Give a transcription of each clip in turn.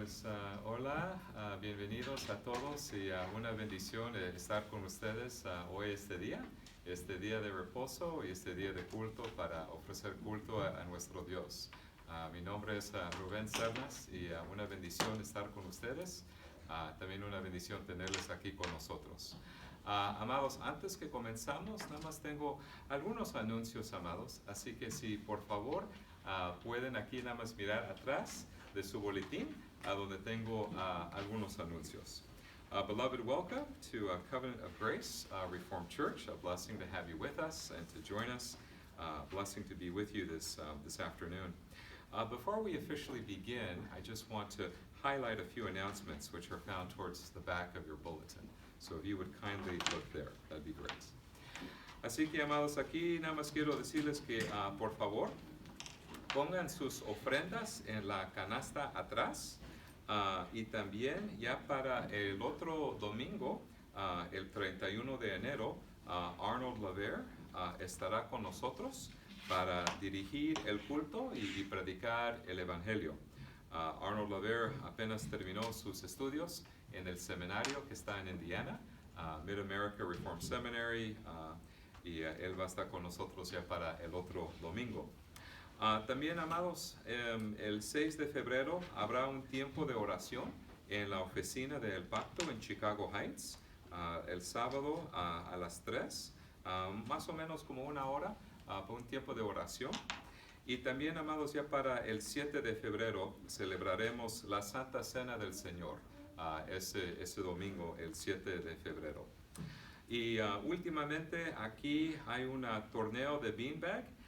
Pues hola, bienvenidos a todos y una bendición estar con ustedes hoy este día de reposo y este día de culto para ofrecer culto a nuestro Dios. Mi nombre es Rubén Cernas y una bendición estar con ustedes, también una bendición tenerles aquí con nosotros. Amados, antes que comenzamos, nada más tengo algunos anuncios, amados, así que si por favor pueden aquí nada más mirar atrás de su boletín, donde tengo algunos anuncios. Beloved, welcome to Covenant of Grace Reformed Church. A blessing to have you with us and to join us. Blessing to be with you this afternoon. Before we officially begin, I just want to highlight a few announcements which are found towards the back of your bulletin. So if you would kindly look there, that'd be great. Así que, amados, aquí nada más quiero decirles que, por favor, pongan sus ofrendas en la canasta atrás y también ya para el otro domingo, el 31 de enero, Arnold Laver estará con nosotros para dirigir el culto y predicar el Evangelio. Arnold Laver apenas terminó sus estudios en el seminario que está en Indiana, Mid-America Reformed Seminary, y él va a estar con nosotros ya para el otro domingo. También, amados, el 6 de febrero habrá un tiempo de oración en la oficina del Pacto en Chicago Heights, el sábado a las 3, más o menos como una hora, por un tiempo de oración. Y también, amados, ya para el 7 de febrero celebraremos la Santa Cena del Señor, ese domingo, el 7 de febrero. Y últimamente aquí hay un torneo de beanbag,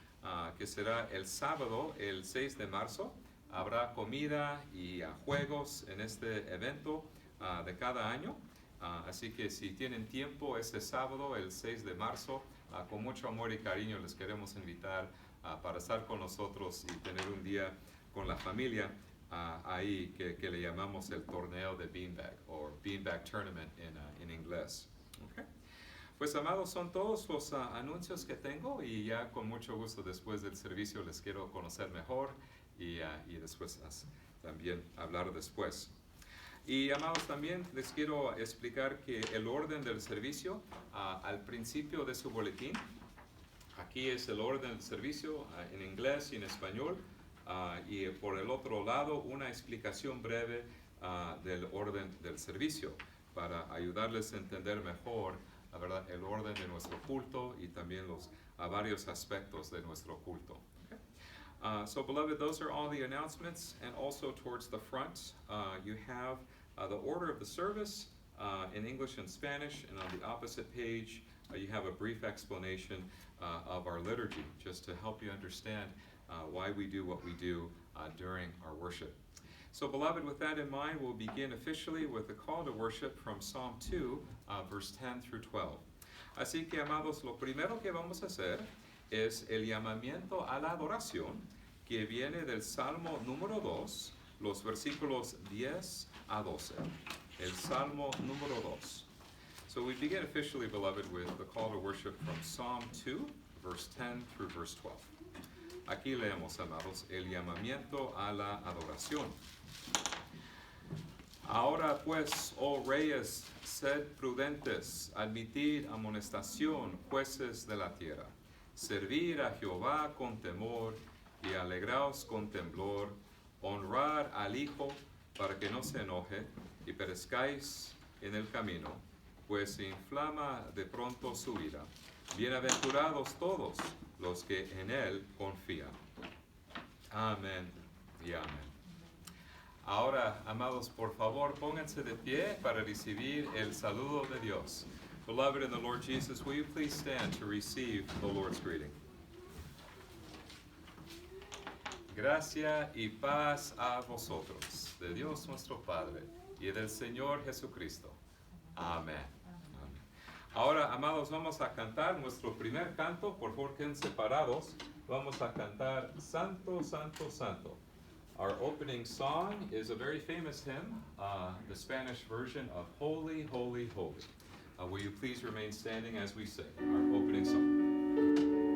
que será el sábado, el 6 de marzo. Habrá comida y juegos en este evento de cada año. Así que si tienen tiempo ese sábado, el 6 de marzo, con mucho amor y cariño les queremos invitar para estar con nosotros y tener un día con la familia ahí que le llamamos el torneo de beanbag o beanbag tournament en inglés. Okay. Pues, amados, son todos los anuncios que tengo y ya con mucho gusto después del servicio les quiero conocer mejor y después también hablar después. Y, amados, también les quiero explicar que el orden del servicio, al principio de su boletín, aquí es el orden del servicio en inglés y en español, y por el otro lado una explicación breve del orden del servicio para ayudarles a entender mejor, la verdad, el orden de nuestro culto y también los varios aspectos de nuestro culto. Okay? So, beloved, those are all the announcements, and also towards the front you have the order of the service in English and Spanish, and on the opposite page you have a brief explanation of our liturgy, just to help you understand why we do what we do during our worship. So, beloved, with that in mind, we'll begin officially with the call to worship from Psalm 2, verse 10 through 12. Así que, amados, lo primero que vamos a hacer es el llamamiento a la adoración, que viene del Salmo número 2, los versículos 10 a 12. El Salmo número 2. So we begin officially, beloved, with the call to worship from Psalm 2, verse 10 through verse 12. Aquí leemos, amados, el llamamiento a la adoración. Ahora pues, oh reyes, sed prudentes, admitid amonestación, jueces de la tierra. Servir a Jehová con temor y alegraos con temblor. Honrar al Hijo para que no se enoje y perezcáis en el camino, pues se inflama de pronto su ira. Bienaventurados todos los que en él confían. Amén y amén. Ahora, amados, por favor, pónganse de pie para recibir el saludo de Dios. Beloved in the Lord Jesus, will you please stand to receive the Lord's greeting? Gracia y paz a vosotros, de Dios nuestro Padre y del Señor Jesucristo. Amén. Ahora, amados, vamos a cantar nuestro primer canto. Por favor, queden separados. Vamos a cantar Santo, Santo, Santo. Our opening song is a very famous hymn, the Spanish version of Holy, Holy, Holy. Will you please remain standing as we sing our opening song?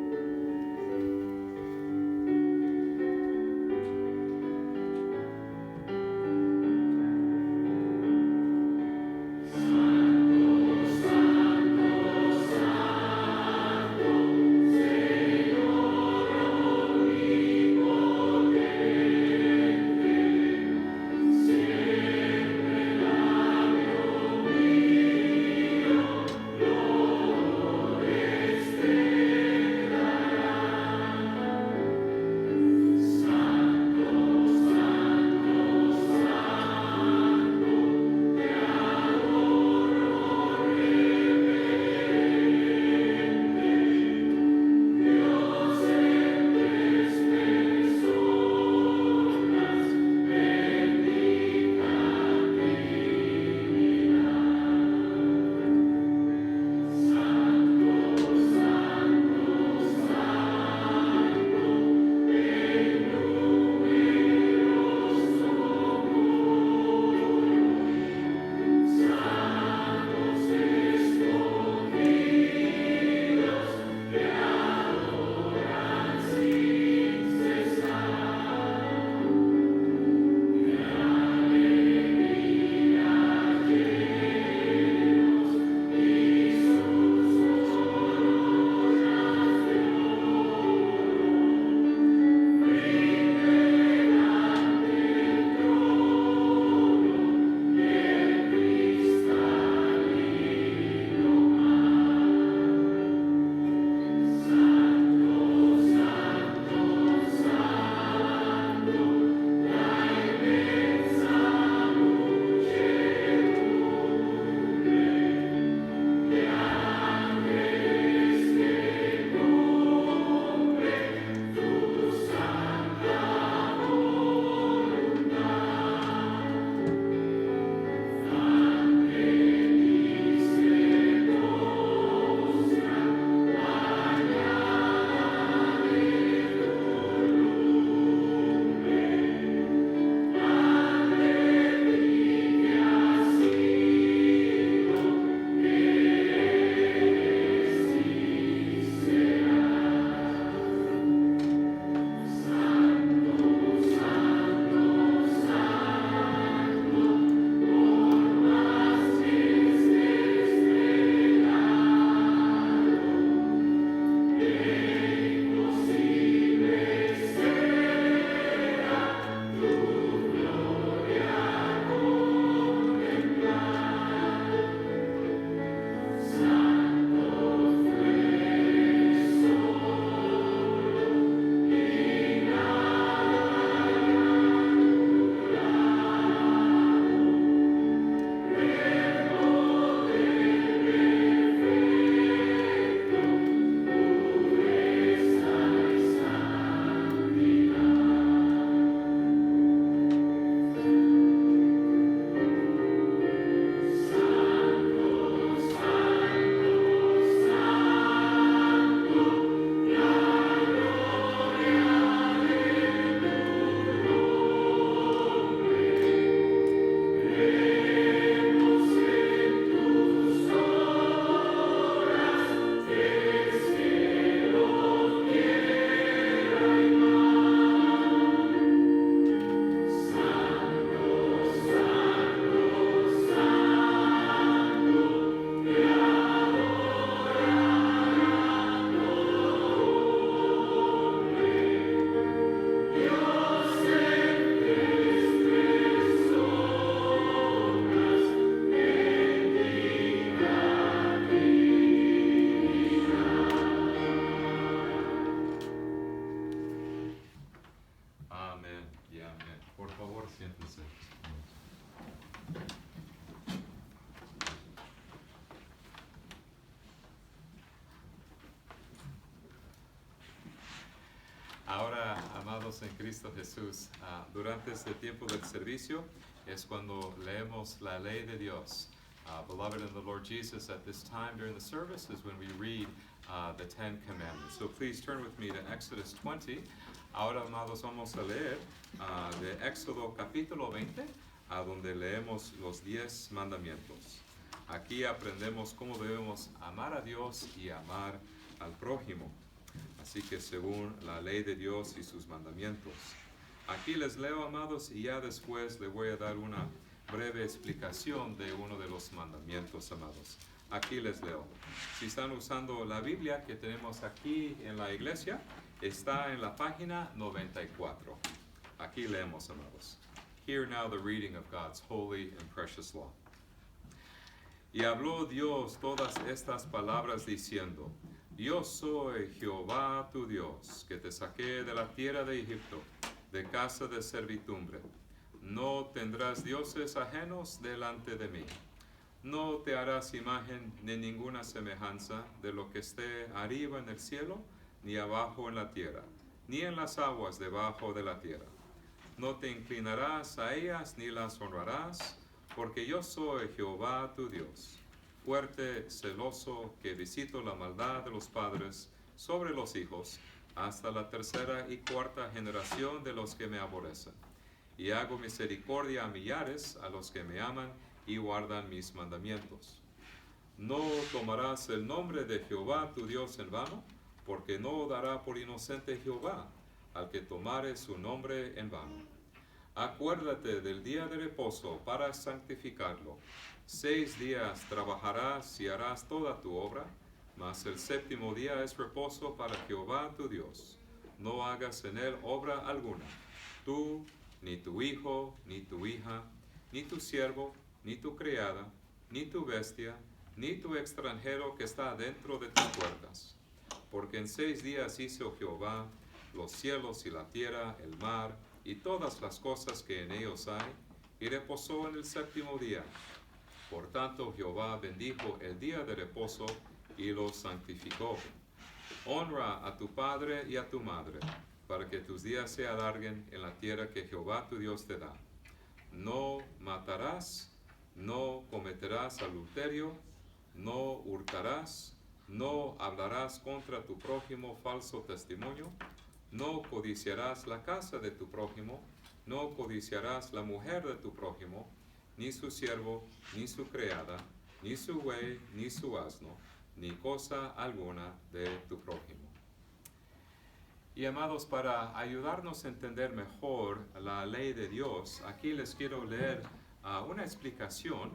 por favor, siéntense. Ahora, amados en Cristo Jesús, durante este tiempo del servicio es cuando leemos la ley de Dios. Beloved in the Lord Jesus, at this time during the service is when we read the Ten Commandments. So please turn with me to Exodus 20. Ahora, amados, vamos a leer de Éxodo capítulo 20, a donde leemos los 10 mandamientos. Aquí aprendemos cómo debemos amar a Dios y amar al prójimo. Así que según la ley de Dios y sus mandamientos. Aquí les leo, amados, y ya después les voy a dar una breve explicación de uno de los mandamientos, amados. Aquí les leo. Si están usando la Biblia que tenemos aquí en la iglesia, está en la página 94. Aquí leemos, amados. Hear now the reading of God's holy and precious law. Y habló Dios todas estas palabras diciendo: Yo soy Jehová tu Dios, que te saqué de la tierra de Egipto, de casa de servidumbre. No tendrás dioses ajenos delante de mí. No te harás imagen ni ninguna semejanza de lo que esté arriba en el cielo, ni abajo en la tierra, ni en las aguas debajo de la tierra. No te inclinarás a ellas ni las honrarás, porque yo soy Jehová tu Dios, fuerte, celoso, que visito la maldad de los padres sobre los hijos, hasta la tercera y cuarta generación de los que me aborrecen. Y hago misericordia a millares a los que me aman y guardan mis mandamientos. No tomarás el nombre de Jehová tu Dios en vano, porque no dará por inocente Jehová al que tomare su nombre en vano. Acuérdate del día de reposo para santificarlo. 6 días trabajarás y harás toda tu obra, mas el séptimo día es reposo para Jehová tu Dios. No hagas en él obra alguna, tú, ni tu hijo, ni tu hija, ni tu siervo, ni tu criada, ni tu bestia, ni tu extranjero que está dentro de tus puertas. Porque en 6 días hizo Jehová los cielos y la tierra, el mar, y todas las cosas que en ellos hay, y reposó en el séptimo día. Por tanto, Jehová bendijo el día de reposo y lo santificó. Honra a tu padre y a tu madre, para que tus días se alarguen en la tierra que Jehová tu Dios te da. No matarás, no cometerás adulterio, no hurtarás, no hablarás contra tu prójimo falso testimonio, no codiciarás la casa de tu prójimo, no codiciarás la mujer de tu prójimo, ni su siervo, ni su criada, ni su buey, ni su asno, ni cosa alguna de tu prójimo. Y amados, para ayudarnos a entender mejor la ley de Dios, aquí les quiero leer una explicación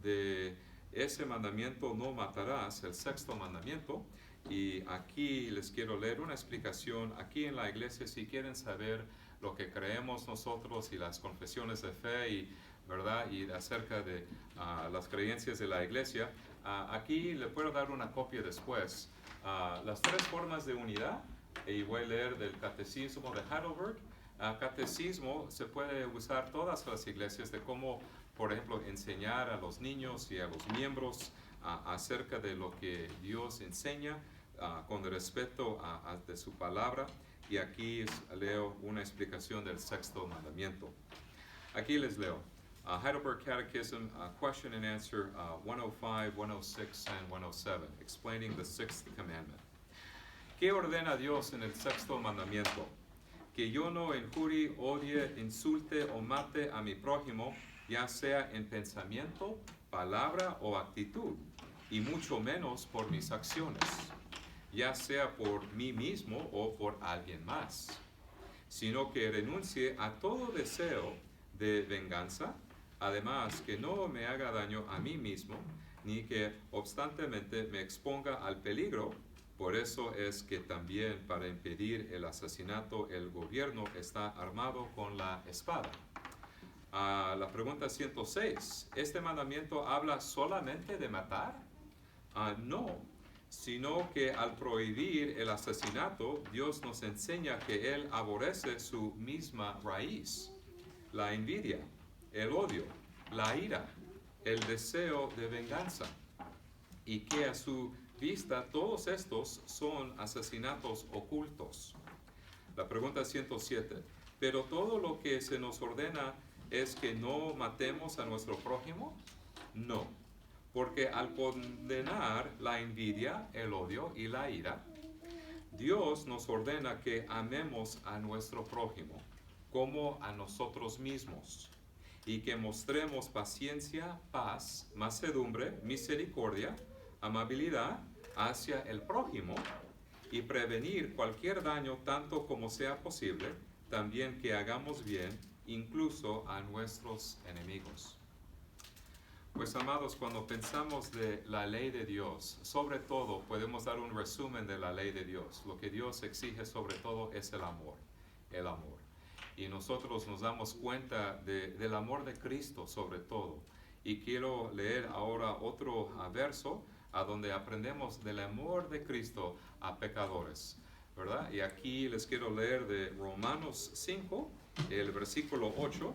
de ese mandamiento: no matarás, el 6º mandamiento. Y aquí les quiero leer una explicación aquí en la iglesia, si quieren saber lo que creemos nosotros y las confesiones de fe y, ¿verdad? Y acerca de las creencias de la iglesia. Aquí le puedo dar una copia después. Las 3 formas de unidad, y voy a leer del Catecismo de Heidelberg. Catecismo se puede usar todas las iglesias de cómo, por ejemplo, enseñar a los niños y a los miembros acerca de lo que Dios enseña con respeto de su palabra. Y aquí leo una explicación del 6º mandamiento. Aquí les leo. Heidelberg Catechism, question and answer 105, 106, and 107, explaining the 6th commandment. ¿Qué ordena Dios en el 6º mandamiento? Que yo no injurie, odie, insulte o mate a mi prójimo, ya sea en pensamiento, palabra o actitud, y mucho menos por mis acciones, ya sea por mí mismo o por alguien más, sino que renuncie a todo deseo de venganza, además que no me haga daño a mí mismo, ni que obstantemente me exponga al peligro. Por eso es que también para impedir el asesinato el gobierno está armado con la espada. La pregunta 106, ¿este mandamiento habla solamente de matar? No, sino que al prohibir el asesinato, Dios nos enseña que Él aborrece su misma raíz, la envidia, el odio, la ira, el deseo de venganza, y que a su vista todos estos son asesinatos ocultos. La pregunta 107. Pero todo lo que se nos ordena es que no matemos a nuestro prójimo. No, porque al condenar la envidia, el odio y la ira, Dios nos ordena que amemos a nuestro prójimo como a nosotros mismos y que mostremos paciencia, paz, mansedumbre, misericordia, amabilidad hacia el prójimo y prevenir cualquier daño tanto como sea posible, también que hagamos bien incluso a nuestros enemigos. Pues amados, cuando pensamos de la ley de Dios, sobre todo podemos dar un resumen de la ley de Dios. Lo que Dios exige sobre todo es el amor, el amor. Y nosotros nos damos cuenta del amor de Cristo sobre todo. Y quiero leer ahora otro verso a donde aprendemos del amor de Cristo a pecadores, ¿verdad? Y aquí les quiero leer de Romanos 5, el versículo 8,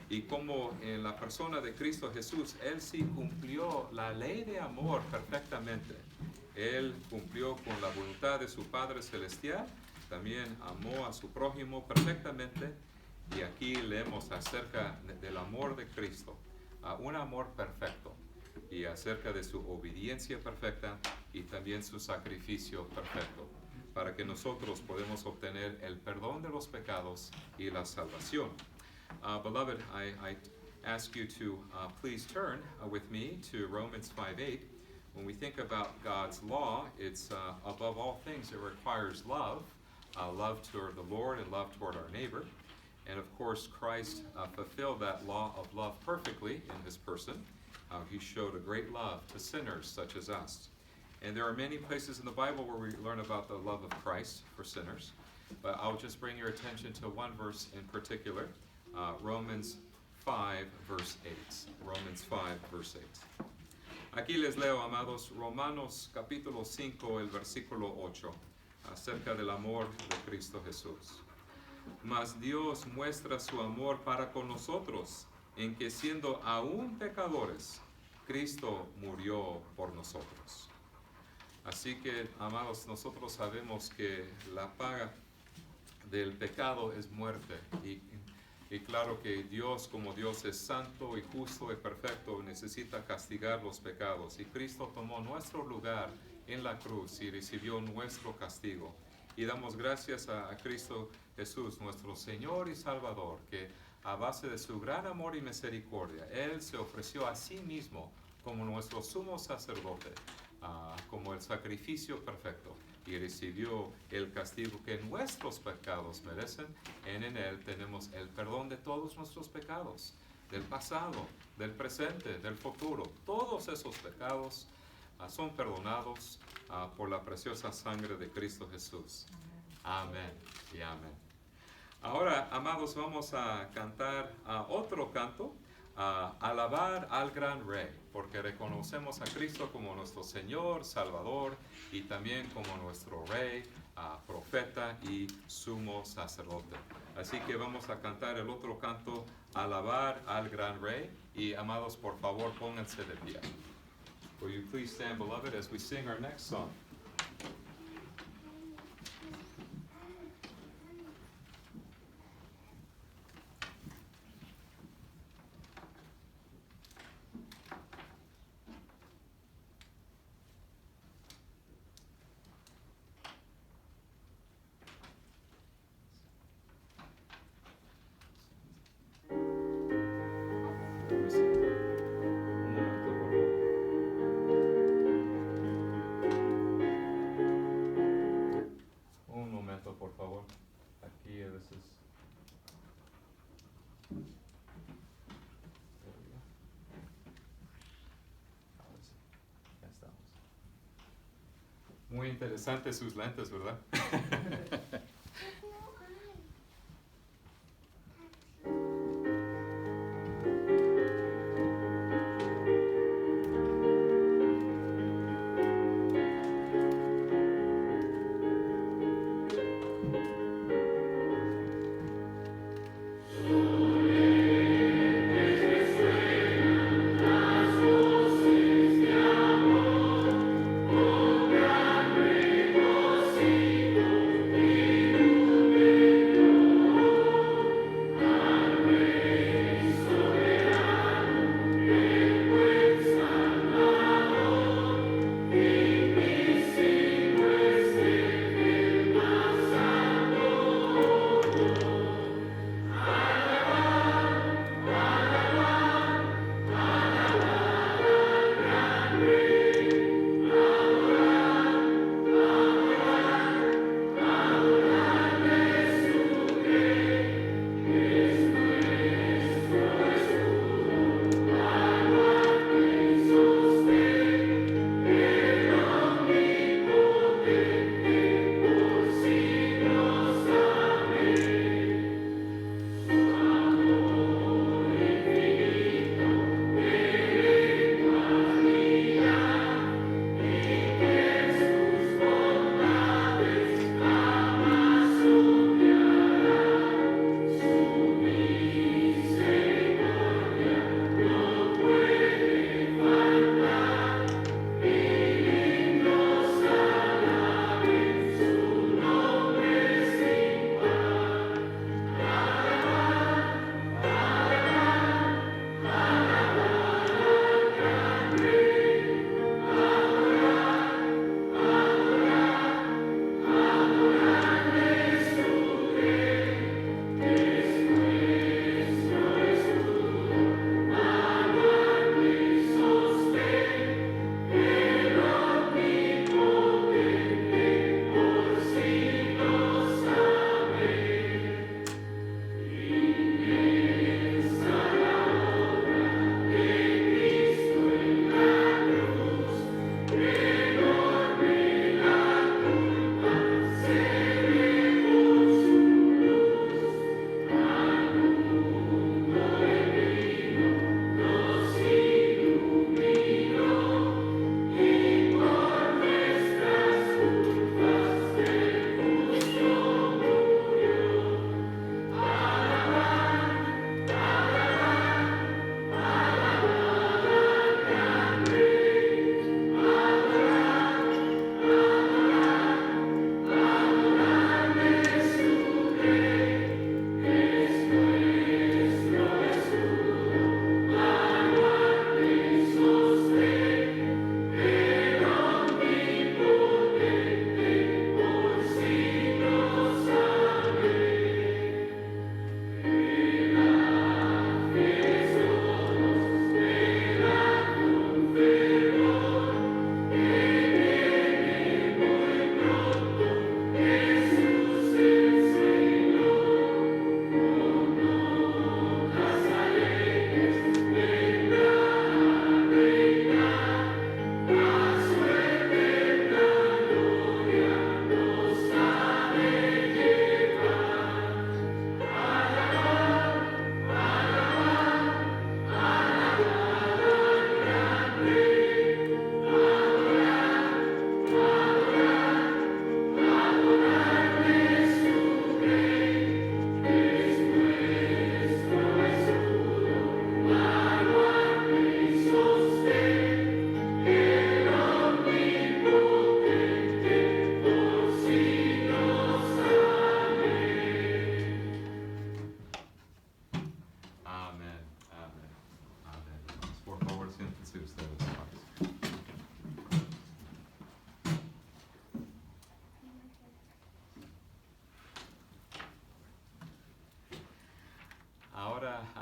y como en la persona de Cristo Jesús, Él sí cumplió la ley de amor perfectamente. Él cumplió con la voluntad de su Padre Celestial, también amó a su prójimo perfectamente, y aquí leemos acerca del amor de Cristo, un amor perfecto, y acerca de su obediencia perfecta y también su sacrificio perfecto, para que nosotros podamos obtener el perdón de los pecados y la salvación. Beloved, I ask you to please turn with me to Romans 5:8. When we think about God's law, it's above all things, it requires love, love toward the Lord and love toward our neighbor. And of course, Christ fulfilled that law of love perfectly in his person. He showed a great love to sinners such as us. And there are many places in the Bible where we learn about the love of Christ for sinners. But I'll just bring your attention to one verse in particular, Romans 5, verse 8. Romans 5, verse 8. Aquí les leo, amados, Romanos capítulo 5, el versículo 8, acerca del amor de Cristo Jesús. Mas Dios muestra su amor para con nosotros, en que siendo aún pecadores, Cristo murió por nosotros. Así que, amados, nosotros sabemos que la paga del pecado es muerte. Y claro que Dios, como Dios es santo y justo y perfecto, necesita castigar los pecados. Y Cristo tomó nuestro lugar en la cruz y recibió nuestro castigo. Y damos gracias a Cristo Jesús, nuestro Señor y Salvador, que a base de su gran amor y misericordia, Él se ofreció a sí mismo como nuestro sumo sacerdote, como el sacrificio perfecto, y recibió el castigo que nuestros pecados merecen. En Él tenemos el perdón de todos nuestros pecados, del pasado, del presente, del futuro. Todos esos pecados son perdonados por la preciosa sangre de Cristo Jesús. Amén y amén. Ahora, amados, vamos a cantar otro canto, alabar al gran Rey, porque reconocemos a Cristo como nuestro Señor, Salvador, y también como nuestro Rey, profeta y sumo sacerdote. Así que vamos a cantar el otro canto, alabar al gran Rey, y amados, por favor, pónganse de pie. Will you please stand, beloved, as we sing our next song? Un momento, por favor. Aquí a veces. Ahora sí, ya estamos. Muy interesantes sus lentes, ¿verdad?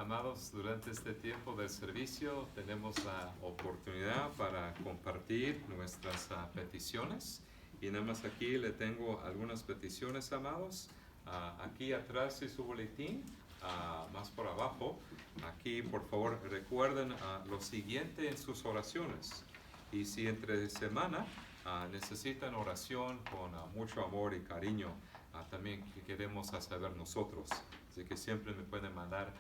amados, durante este tiempo del servicio tenemos la oportunidad para compartir nuestras peticiones. Y nada más aquí le tengo algunas peticiones, amados. Aquí atrás de su boletín, más por abajo, aquí por favor recuerden lo siguiente en sus oraciones. Y si entre semana necesitan oración con mucho amor y cariño, también queremos saber nosotros. Así que siempre me pueden mandar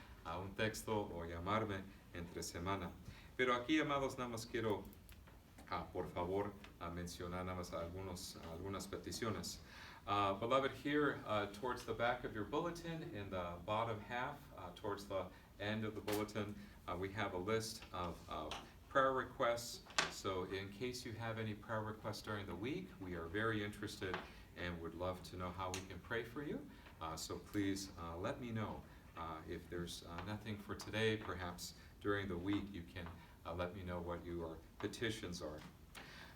un texto o llamarme entre semana. Pero aquí, amados, nada más quiero, por favor, mencionar nada más algunas peticiones. Beloved, here towards the back of your bulletin, in the bottom half, towards the end of the bulletin, we have a list of prayer requests. So in case you have any prayer requests during the week, we are very interested and would love to know how we can pray for you. So please let me know. If there's nothing for today, perhaps during the week you can let me know what your petitions are.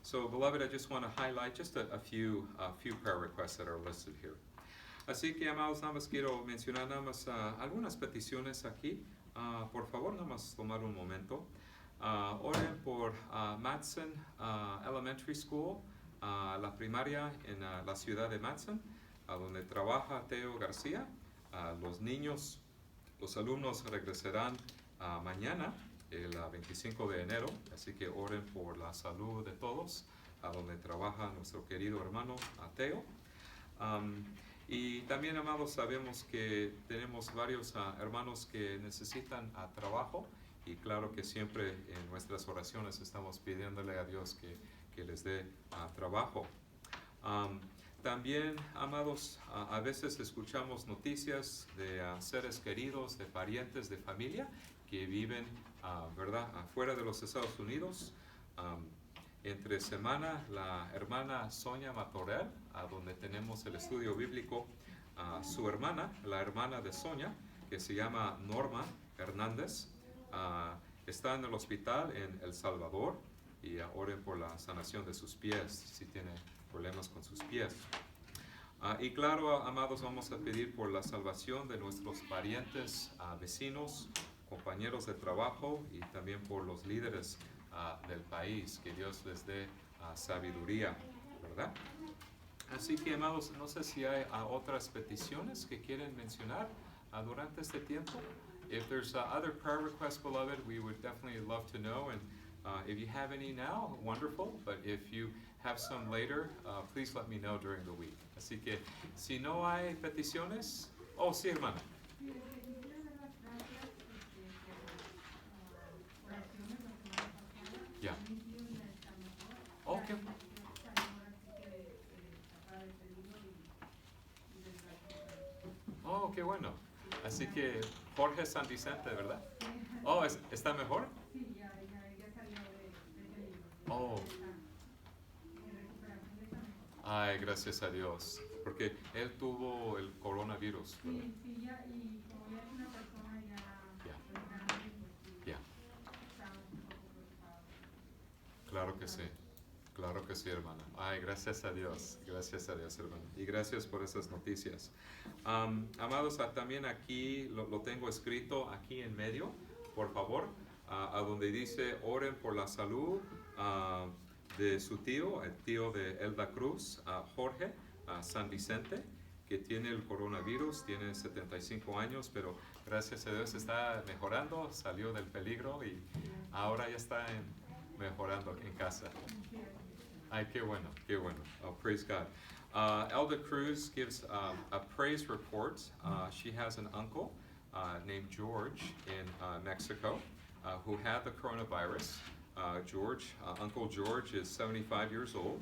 So, beloved, I just want to highlight just a few prayer requests that are listed here. Así que, amados, nada más quiero mencionar nada más algunas peticiones aquí. Por favor, nada más tomar un momento. Oren por Matson Elementary School, la primaria en la ciudad de Matson, donde trabaja Teo García. Los niños, los alumnos regresarán mañana, el 25 de enero, así que oren por la salud de todos, donde trabaja nuestro querido hermano Teo. Y también, amados, sabemos que tenemos varios hermanos que necesitan trabajo, y claro que siempre en nuestras oraciones estamos pidiéndole a Dios que les dé trabajo. También, amados, a veces escuchamos noticias de seres queridos, de parientes, de familia que viven, ¿verdad?, afuera de los Estados Unidos. Entre semana, la hermana Sonia Matorel, donde tenemos el estudio bíblico, su hermana, la hermana de Sonia, que se llama Norma Hernández, está en el hospital en El Salvador, y oren por la sanación de sus pies, si tiene problemas con sus pies. Y claro, amados, vamos a pedir por la salvación de nuestros parientes, vecinos, compañeros de trabajo, y también por los líderes del país, que Dios les dé sabiduría, ¿verdad? Así que, amados, no sé si hay otras peticiones que quieren mencionar durante este tiempo. If there's other prayer requests, beloved, we would definitely love to know. And if you have any now, wonderful. But if you have some later, please let me know during the week. Así que, si no hay peticiones... Oh, sí, hermana. Ya. Okay. Oh, qué bueno. Así que Jorge San Vicente, ¿verdad? Oh, ¿está mejor? Sí, ya salió de libro. Oh. Ay, gracias a Dios. Porque él tuvo el coronavirus, ¿verdad? Sí, ya, y como ya es una persona ya grande, pues Ya. estamos un poco preocupados. Claro que sí, hermana. Ay, gracias a Dios, hermana. Y gracias por esas noticias. Amados, también aquí lo tengo escrito aquí en medio, por favor, a donde dice, oren por la salud de su tío, el tío de Elda Cruz, Jorge San Vicente, que tiene el coronavirus, tiene 75 años, pero gracias a Dios está mejorando, salió del peligro y ahora ya está mejorando en casa. Ay, qué bueno. Oh, praise God. Elda Cruz gives a praise report. She has an uncle named George in Mexico who had the coronavirus. Uncle George is 75 years old,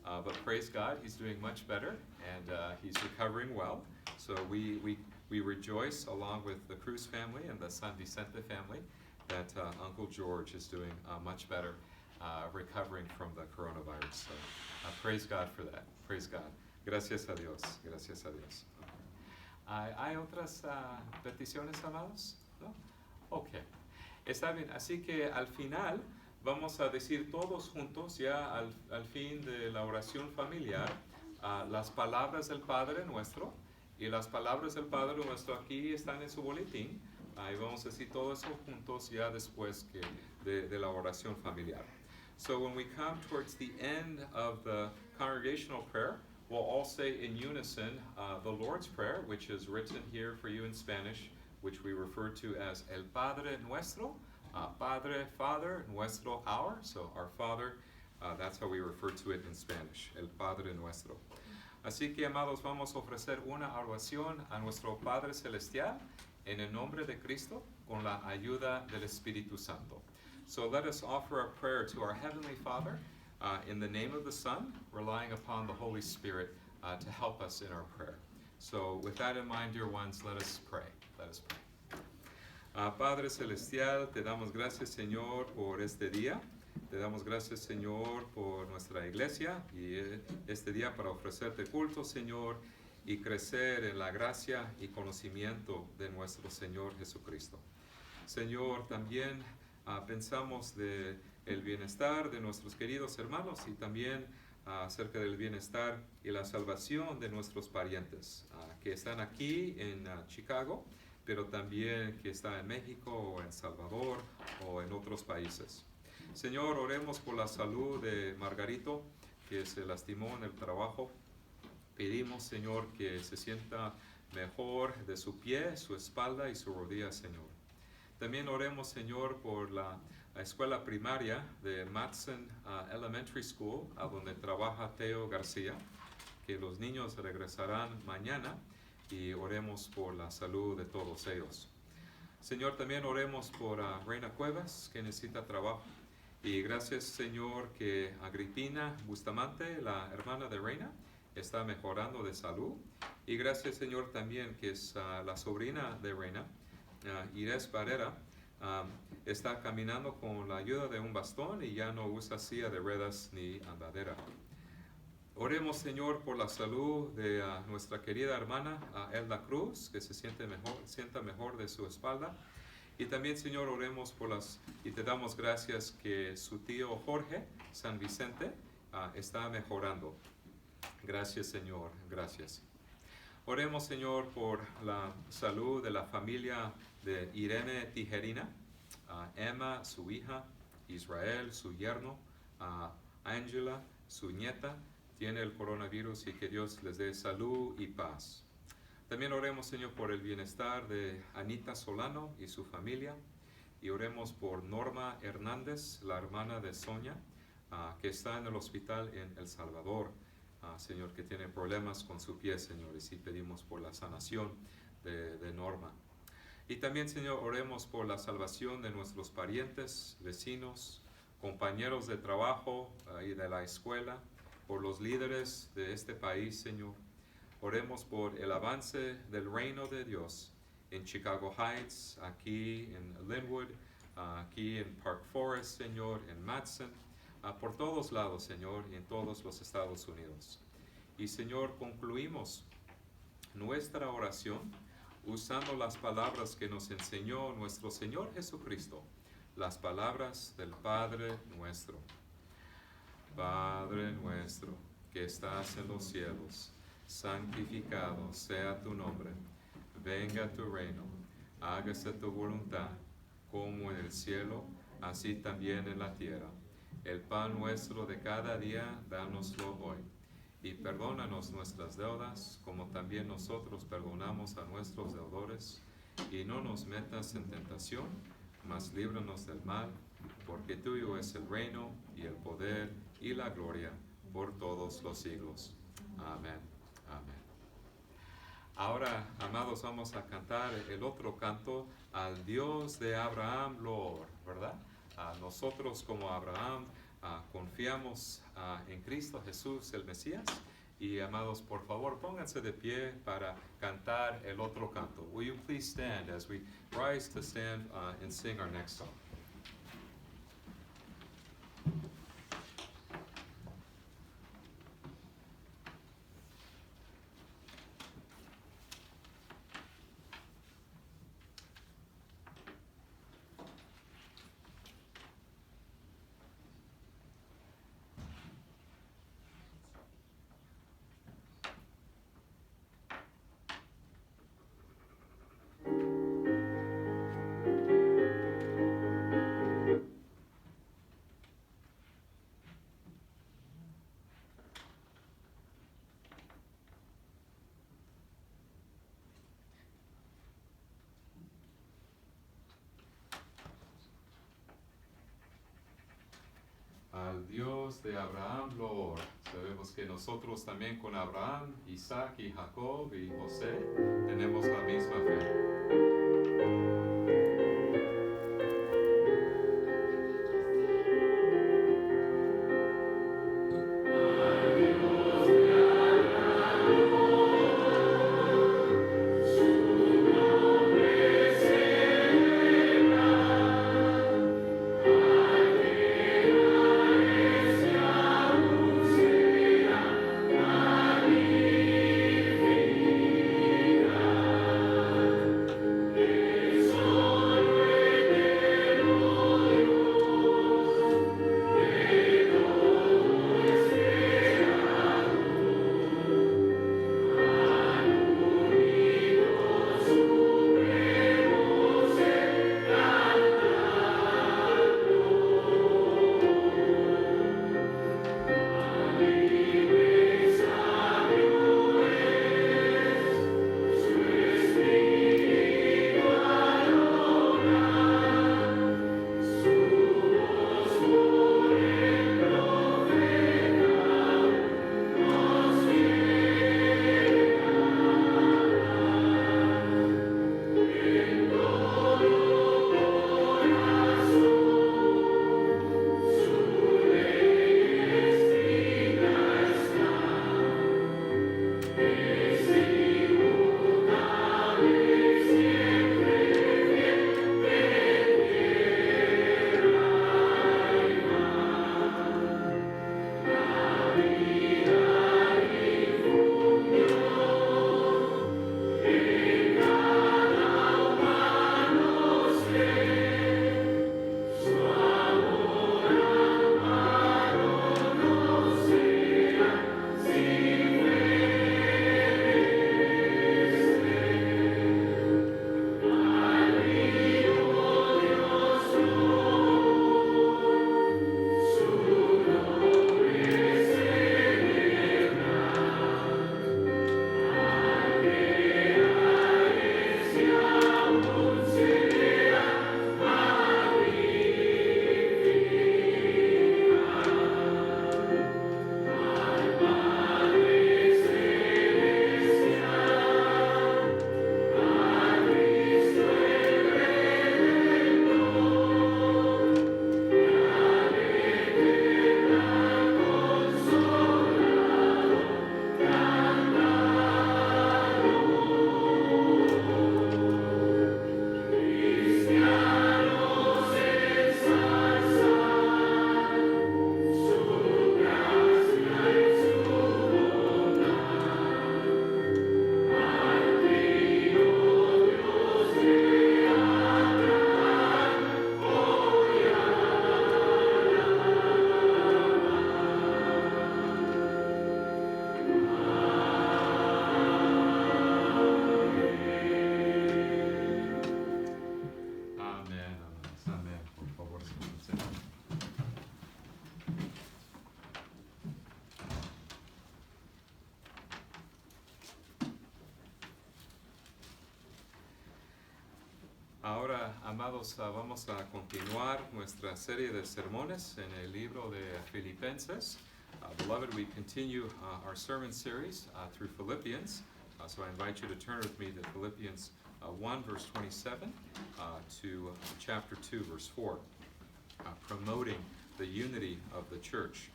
but praise God, he's doing much better, and he's recovering well. So we rejoice along with the Cruz family and the San Vicente family that Uncle George is doing much better, recovering from the coronavirus. So praise God for that. Praise God. Gracias a Dios. ¿Hay otras peticiones, amados? ¿No? Ok. Está bien. Así que al final vamos a decir todos juntos, ya al fin de la oración familiar, las palabras del Padre Nuestro. Y las palabras del Padre Nuestro aquí están en su boletín. Y vamos a decir todo eso juntos ya después de la oración familiar. So when we come towards the end of the congregational prayer, we'll all say in unison the Lord's Prayer, which is written here for you in Spanish, which we refer to as El Padre Nuestro. Padre, Father, Nuestro, our. So our Father, that's how we refer to it in Spanish, El Padre Nuestro. Así que, amados, vamos a ofrecer una oración a nuestro Padre Celestial en el nombre de Cristo con la ayuda del Espíritu Santo. So let us offer a prayer to our Heavenly Father in the name of the Son, relying upon the Holy Spirit to help us in our prayer. So with that in mind, dear ones, let us pray. Let us pray. Padre Celestial, te damos gracias, Señor, por este día. Te damos gracias, Señor, por nuestra iglesia y este día para ofrecerte culto, Señor, y crecer en la gracia y conocimiento de nuestro Señor Jesucristo. Señor, también pensamos de el bienestar de nuestros queridos hermanos y también acerca del bienestar y la salvación de nuestros parientes que están aquí en Chicago, pero también que están en México o en Salvador o en otros países. Señor, oremos por la salud de Margarito, que se lastimó en el trabajo. Pedimos, Señor, que se sienta mejor de su pie, su espalda y su rodilla, Señor. También oremos, Señor, por la escuela primaria de Matson Elementary School, a donde trabaja Teo García, que los niños regresarán mañana, y oremos por la salud de todos ellos. Señor, también oremos por Reina Cuevas, que necesita trabajo. Y gracias, Señor, que Agripina Bustamante, la hermana de Reina, está mejorando de salud. Y gracias, Señor, también que es la sobrina de Reina, Irés Barrera, está caminando con la ayuda de un bastón y ya no usa silla de ruedas ni andadera. Oremos, Señor, por la salud de nuestra querida hermana Elda Cruz, que se sienta mejor de su espalda. Y también, Señor, oremos y te damos gracias que su tío Jorge San Vicente está mejorando. Gracias, Señor, gracias. Oremos, Señor, por la salud de la familia de Irene Tijerina, Emma, su hija, Israel, su yerno, Angela, su nieta, tiene el coronavirus y que Dios les dé salud y paz. También oremos, Señor, por el bienestar de Anita Solano y su familia. Y oremos por Norma Hernández, la hermana de Sonia, que está en el hospital en El Salvador. Señor, que tiene problemas con su pie, Señor. Y sí pedimos por la sanación de Norma. Y también, Señor, oremos por la salvación de nuestros parientes, vecinos, compañeros de trabajo y de la escuela, por los líderes de este país, Señor. Oremos por el avance del reino de Dios en Chicago Heights, aquí en Linwood, aquí en Park Forest, Señor, en Matson, por todos lados, Señor, y en todos los Estados Unidos. Y, Señor, concluimos nuestra oración usando las palabras que nos enseñó nuestro Señor Jesucristo, las palabras del Padre nuestro. Padre nuestro, que estás en los cielos, santificado sea tu nombre. Venga tu reino, hágase tu voluntad, como en el cielo, así también en la tierra. El pan nuestro de cada día, dánoslo hoy. Y perdónanos nuestras deudas, como también nosotros perdonamos a nuestros deudores. Y no nos metas en tentación, mas líbranos del mal, porque tuyo es el reino, y el poder, y la gloria, por todos los siglos. Amén. Amén. Ahora, amados, vamos a cantar el otro canto, al Dios de Abraham lo, ¿verdad? Nosotros como Abraham confiamos en Cristo Jesús, el Mesías. Y amados, por favor, pónganse de pie para cantar el otro canto. Will you please stand as we rise to stand and sing our next song? Al Dios de Abraham lo ora. Sabemos que nosotros también con Abraham, Isaac y Jacob y José tenemos la misma fe. Ahora, amados, vamos a continuar nuestra serie de sermones en el libro de Filipenses. Beloved, we continue our sermon series through Philippians. So I invite you to turn with me to Philippians 1, verse 27, to chapter 2, verse 4, promoting the unity of the church.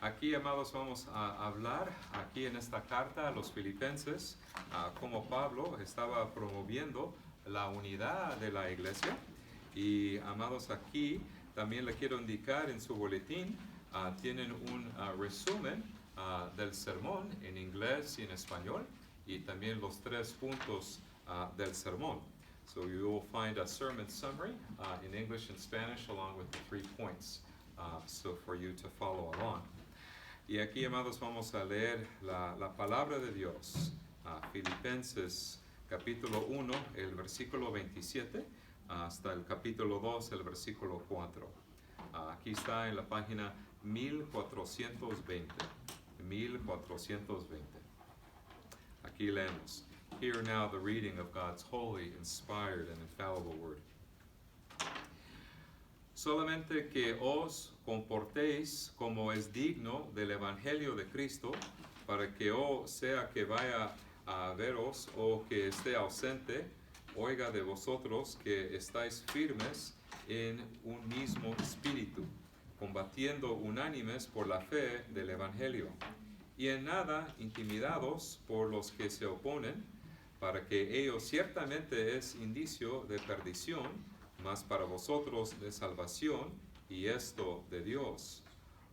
Aquí, amados, vamos a hablar aquí en esta carta a los filipenses, como Pablo estaba promoviendo la unidad de la iglesia. Y, amados, aquí también le quiero indicar en su boletín, tienen un resumen del sermón en inglés y en español, y también los 3 puntos del sermón. So you will find a sermon summary in English and Spanish along with the 3 points, so for you to follow along. Y aquí, amados, vamos a leer la palabra de Dios, Filipenses capítulo 1, el versículo 27, hasta el capítulo 2, el versículo 4. Aquí está en la página 1420. 1420. Aquí leemos. Hear now the reading of God's holy, inspired, and infallible word. solamente que os comportéis como es digno del Evangelio de Cristo, para que sea que vaya a veros o que esté ausente, oiga de vosotros que estáis firmes en un mismo espíritu, combatiendo unánimes por la fe del Evangelio, y en nada intimidados por los que se oponen, para que ello ciertamente es indicio de perdición, mas para vosotros de salvación, y esto de Dios.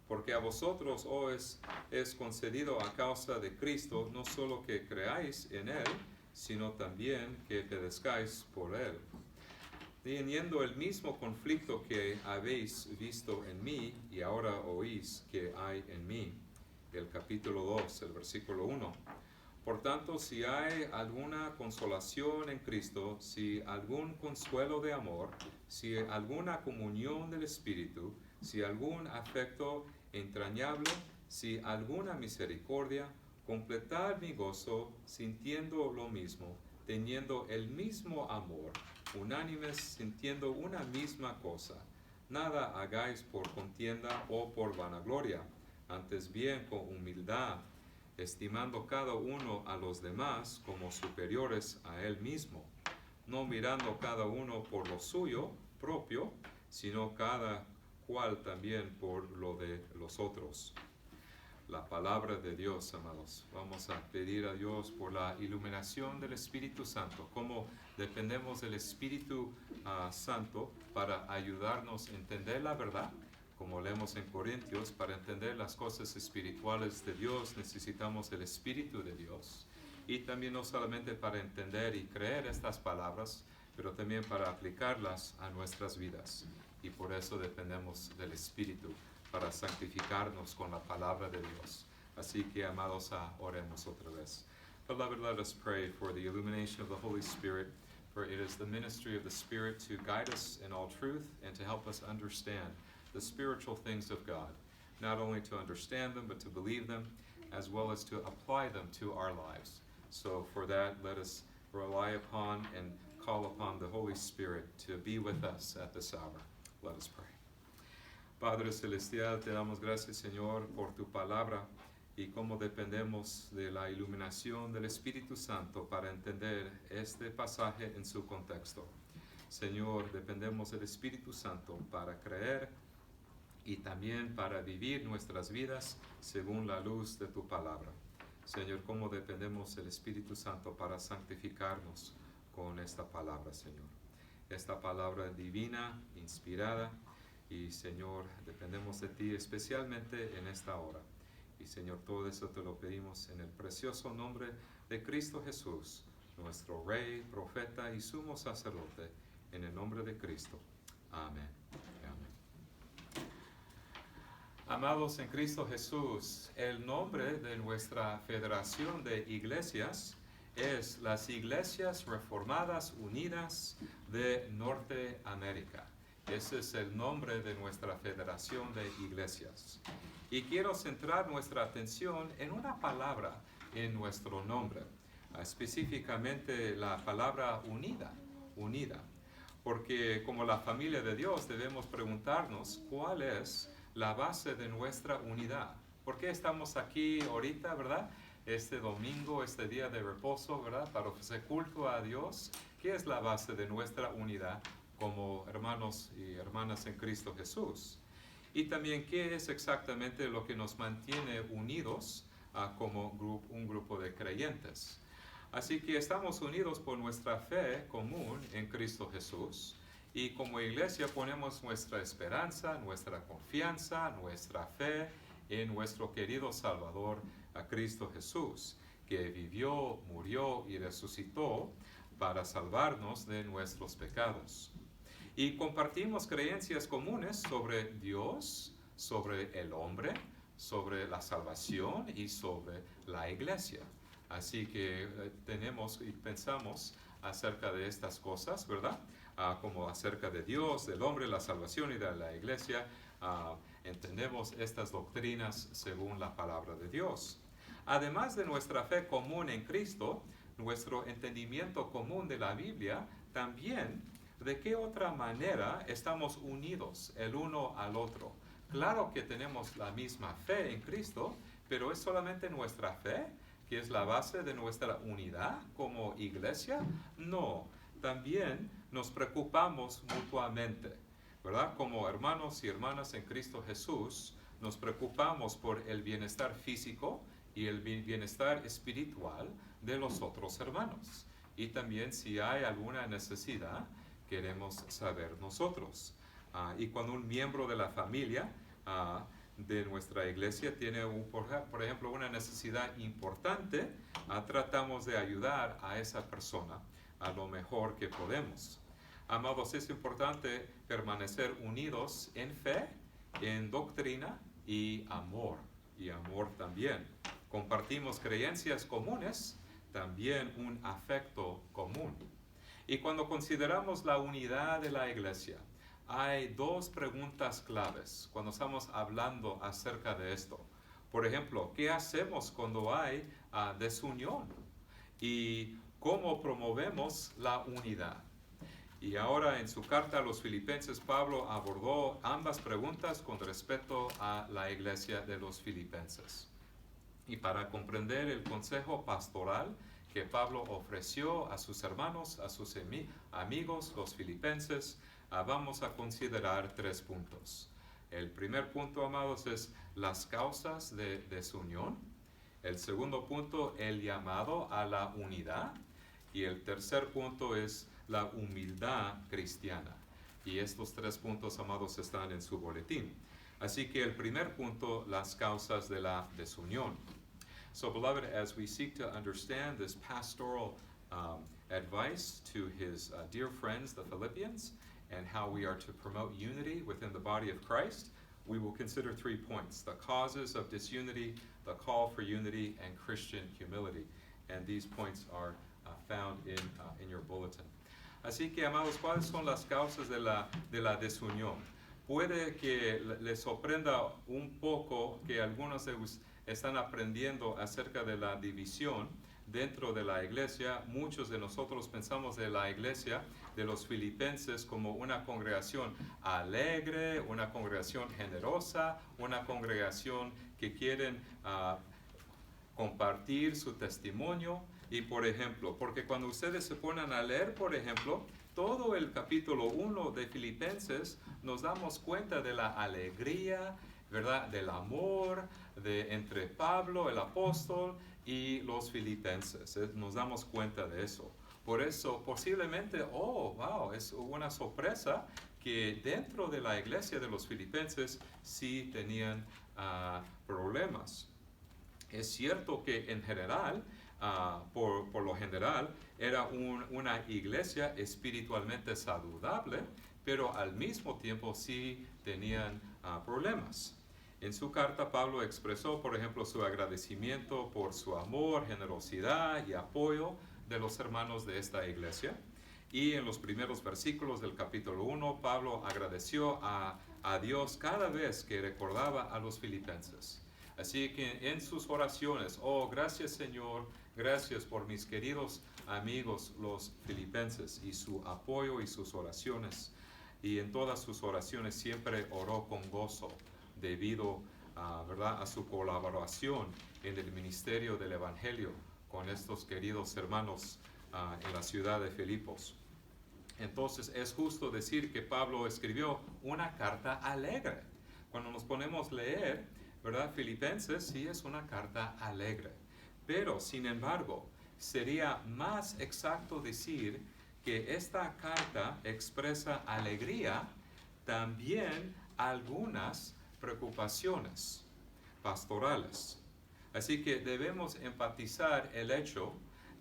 Porque a vosotros os es concedido a causa de Cristo no solo que creáis en Él, sino también que pedezcáis por Él, teniendo el mismo conflicto que habéis visto en mí y ahora oís que hay en mí. El capítulo 2, el versículo 1. Por tanto, si hay alguna consolación en Cristo, si algún consuelo de amor, si alguna comunión del Espíritu, si algún afecto entrañable, si alguna misericordia, completad mi gozo sintiendo lo mismo, teniendo el mismo amor, unánimes sintiendo una misma cosa. Nada hagáis por contienda o por vanagloria, antes bien con humildad, estimando cada uno a los demás como superiores a él mismo, no mirando cada uno por lo suyo propio, sino cada cual también por lo de los otros. La palabra de Dios, amados. Vamos a pedir a Dios por la iluminación del Espíritu Santo, como dependemos del Espíritu Santo para ayudarnos a entender la verdad. Como leemos en Corintios, para entender las cosas espirituales de Dios necesitamos el Espíritu de Dios. Y también no solamente para entender y creer estas palabras, pero también para aplicarlas a nuestras vidas. Y por eso dependemos del Espíritu, para santificarnos con la palabra de Dios. Así que, amados, oremos otra vez. Beloved, let us pray for the illumination of the Holy Spirit, for it is the ministry of the Spirit to guide us in all truth and to help us understand the spiritual things of God, not only to understand them, but to believe them, as well as to apply them to our lives. So for that, let us rely upon and call upon the Holy Spirit to be with us at this hour. Let us pray. Padre Celestial, te damos gracias, Señor, por tu palabra y cómo dependemos de la iluminación del Espíritu Santo para entender este pasaje en su contexto. Señor, dependemos del Espíritu Santo para creer y también para vivir nuestras vidas según la luz de tu palabra. Señor, cómo dependemos del Espíritu Santo para santificarnos con esta palabra, Señor. Esta palabra divina, inspirada, y Señor, dependemos de ti especialmente en esta hora. Y Señor, todo eso te lo pedimos en el precioso nombre de Cristo Jesús, nuestro Rey, Profeta y Sumo Sacerdote, en el nombre de Cristo. Amén. Amados en Cristo Jesús, el nombre de nuestra Federación de Iglesias es las Iglesias Reformadas Unidas de Norteamérica. Ese es el nombre de nuestra Federación de Iglesias. Y quiero centrar nuestra atención en una palabra en nuestro nombre, específicamente la palabra unida, porque como la familia de Dios debemos preguntarnos cuál es la base de nuestra unidad. ¿Por qué estamos aquí ahorita, verdad? Este domingo, este día de reposo, ¿verdad? Para ofrecer culto a Dios. ¿Qué es la base de nuestra unidad como hermanos y hermanas en Cristo Jesús? Y también, ¿qué es exactamente lo que nos mantiene unidos como un grupo de creyentes? Así que estamos unidos por nuestra fe común en Cristo Jesús. Y como iglesia ponemos nuestra esperanza, nuestra confianza, nuestra fe en nuestro querido Salvador, a Cristo Jesús, que vivió, murió y resucitó para salvarnos de nuestros pecados. Y compartimos creencias comunes sobre Dios, sobre el hombre, sobre la salvación y sobre la iglesia. Así que tenemos y pensamos acerca de estas cosas, ¿verdad? Como acerca de Dios, del hombre, la salvación y de la iglesia. Entendemos estas doctrinas según la palabra de Dios. Además de nuestra fe común en Cristo, nuestro entendimiento común de la Biblia también ¿de qué otra manera estamos unidos el uno al otro? Claro que tenemos la misma fe en Cristo, pero ¿es solamente nuestra fe que es la base de nuestra unidad como iglesia? No, también nos preocupamos mutuamente, ¿verdad? Como hermanos y hermanas en Cristo Jesús, nos preocupamos por el bienestar físico y el bienestar espiritual de los otros hermanos. Y también si hay alguna necesidad, queremos saber nosotros. Y cuando un miembro de la familia de nuestra iglesia tiene, por ejemplo, una necesidad importante, tratamos de ayudar a esa persona a lo mejor que podemos. Amados, es importante permanecer unidos en fe, en doctrina y amor también. Compartimos creencias comunes, también un afecto común. Y cuando consideramos la unidad de la iglesia, hay dos preguntas claves cuando estamos hablando acerca de esto. Por ejemplo, ¿qué hacemos cuando hay desunión? ¿Y cómo promovemos la unidad? Y ahora en su carta a los Filipenses, Pablo abordó ambas preguntas con respecto a la iglesia de los Filipenses. Y para comprender el consejo pastoral que Pablo ofreció a sus hermanos, a sus amigos, los filipenses, vamos a considerar 3 puntos. El primer punto, amados, es las causas de desunión. El segundo punto, el llamado a la unidad. Y el tercer punto es la humildad cristiana. Y estos 3 puntos, amados, están en su boletín. Así que el primer punto, las causas de la desunión. So, beloved, as we seek to understand this pastoral advice to his dear friends, the Philippians, and how we are to promote unity within the body of Christ, we will consider 3 points: the causes of disunity, the call for unity, and Christian humility. And these points are found in your bulletin. Así que, amados, ¿cuáles son las causas de la desunión? Puede que les sorprenda un poco que algunos de ustedes están aprendiendo acerca de la división dentro de la iglesia. Muchos de nosotros pensamos de la iglesia de los filipenses como una congregación alegre, una congregación generosa, una congregación que quieren compartir su testimonio. Y por ejemplo, porque cuando ustedes se ponen a leer, por ejemplo, todo el capítulo 1 de Filipenses, nos damos cuenta de la alegría, ¿verdad? Del amor entre Pablo, el apóstol, y los filipenses. Nos damos cuenta de eso. Por eso, posiblemente, es una sorpresa que dentro de la iglesia de los filipenses sí tenían problemas. Es cierto que en general, por lo general, era una iglesia espiritualmente saludable, pero al mismo tiempo sí tenían problemas. En su carta, Pablo expresó, por ejemplo, su agradecimiento por su amor, generosidad y apoyo de los hermanos de esta iglesia. Y en los primeros versículos del capítulo 1, Pablo agradeció a Dios cada vez que recordaba a los filipenses. Así que en sus oraciones, gracias Señor, gracias por mis queridos amigos los filipenses y su apoyo y sus oraciones. Y en todas sus oraciones siempre oró con gozo debido ¿verdad? A su colaboración en el ministerio del Evangelio con estos queridos hermanos en la ciudad de Filipos. Entonces es justo decir que Pablo escribió una carta alegre. Cuando nos ponemos a leer, ¿verdad? Filipenses sí es una carta alegre. Pero, sin embargo, sería más exacto decir que esta carta expresa alegría, también algunas preocupaciones pastorales. Así que debemos enfatizar el hecho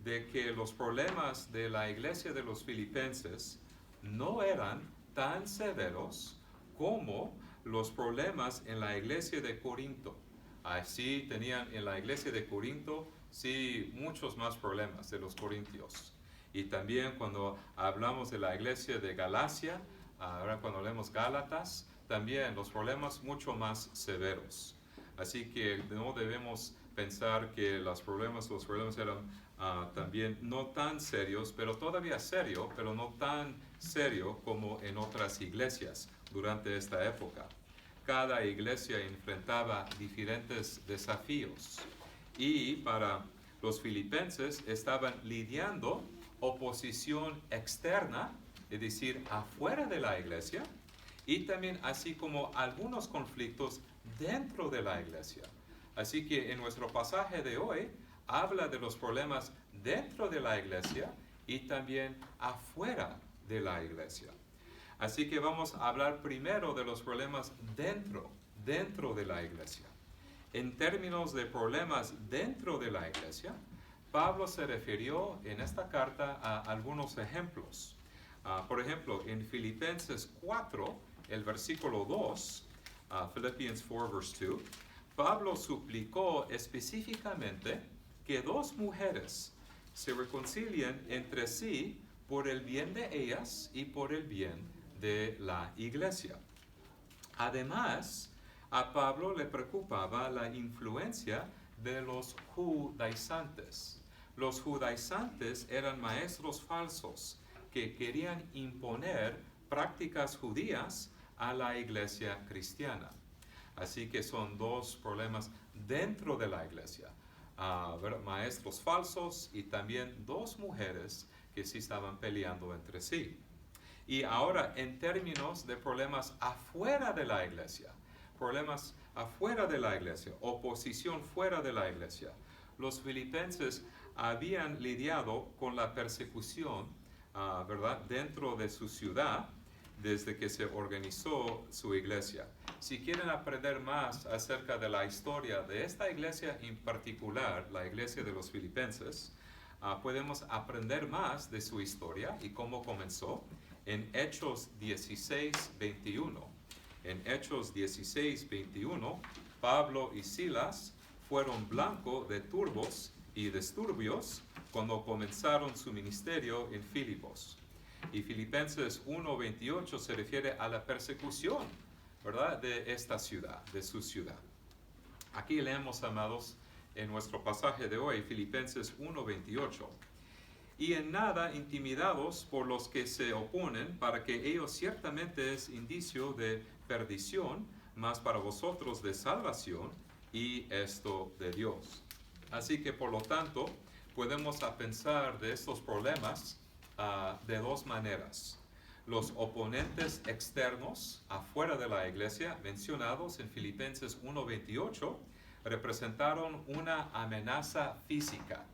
de que los problemas de la iglesia de los filipenses no eran tan severos como los problemas en la iglesia de Corinto. Así tenían en la iglesia de Corinto, sí, muchos más problemas de los corintios. Y también cuando hablamos de la iglesia de Galacia, ahora cuando leemos Gálatas, también los problemas mucho más severos. Así que no debemos pensar que los problemas eran también no tan serios, pero todavía serio, pero no tan serio como en otras iglesias durante esta época. Cada iglesia enfrentaba diferentes desafíos y para los filipenses estaban lidiando oposición externa, es decir, afuera de la iglesia, y también así como algunos conflictos dentro de la iglesia. Así que en nuestro pasaje de hoy habla de los problemas dentro de la iglesia y también afuera de la iglesia. Así que vamos a hablar primero de los problemas dentro de la iglesia. En términos de problemas dentro de la iglesia, Pablo se refirió en esta carta a algunos ejemplos. Por ejemplo, en Filipenses 4, el versículo 2, Philippians 4, verse 2, Pablo suplicó específicamente que dos mujeres se reconcilien entre sí por el bien de ellas y por el bien de la iglesia. Además, a Pablo le preocupaba la influencia de los judaizantes. Los judaizantes eran maestros falsos que querían imponer prácticas judías a la iglesia cristiana. Así que son dos problemas dentro de la iglesia. Maestros falsos y también dos mujeres que sí estaban peleando entre sí. Y ahora, en términos de problemas afuera de la iglesia, oposición fuera de la iglesia, los filipenses habían lidiado con la persecución, dentro de su ciudad, desde que se organizó su iglesia. Si quieren aprender más acerca de la historia de esta iglesia en particular, la iglesia de los filipenses, podemos aprender más de su historia y cómo comenzó en Hechos 16:21. En Hechos 16:21, Pablo y Silas fueron blanco de turbos y disturbios cuando comenzaron su ministerio en Filipos. Y Filipenses 1:28 se refiere a la persecución, de esta ciudad, de su ciudad. Aquí leemos, amados, en nuestro pasaje de hoy, Filipenses 1:28. Y en nada intimidados por los que se oponen, para que ellos ciertamente es indicio de perdición, mas para vosotros de salvación, y esto de Dios. Así que por lo tanto, podemos pensar de estos problemas de dos maneras. Los oponentes externos afuera de la iglesia, mencionados en Filipenses 1:28, representaron una amenaza física.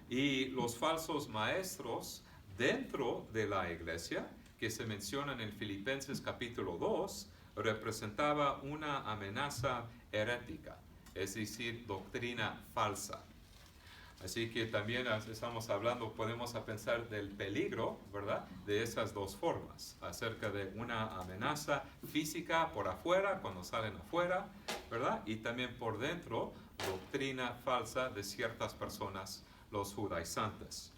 Y los falsos maestros dentro de la iglesia, que se mencionan en Filipenses capítulo 2, representaba una amenaza herética, es decir, doctrina falsa. Así que también estamos hablando, podemos pensar del peligro, de esas dos formas, acerca de una amenaza física por afuera, cuando salen afuera, y también por dentro, doctrina falsa de ciertas personas, los judaizantes.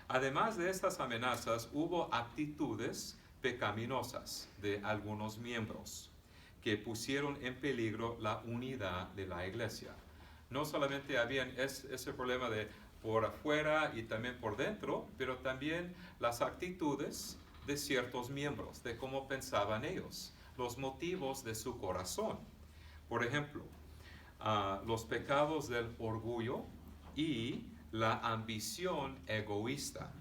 Además de estas amenazas, hubo actitudes pecaminosas de algunos miembros que pusieron en peligro la unidad de la iglesia. No solamente habían ese problema de por afuera y también por dentro, pero también las actitudes de ciertos miembros, de cómo pensaban ellos, los motivos de su corazón. Por ejemplo, los pecados del orgullo y la ambición egoísta.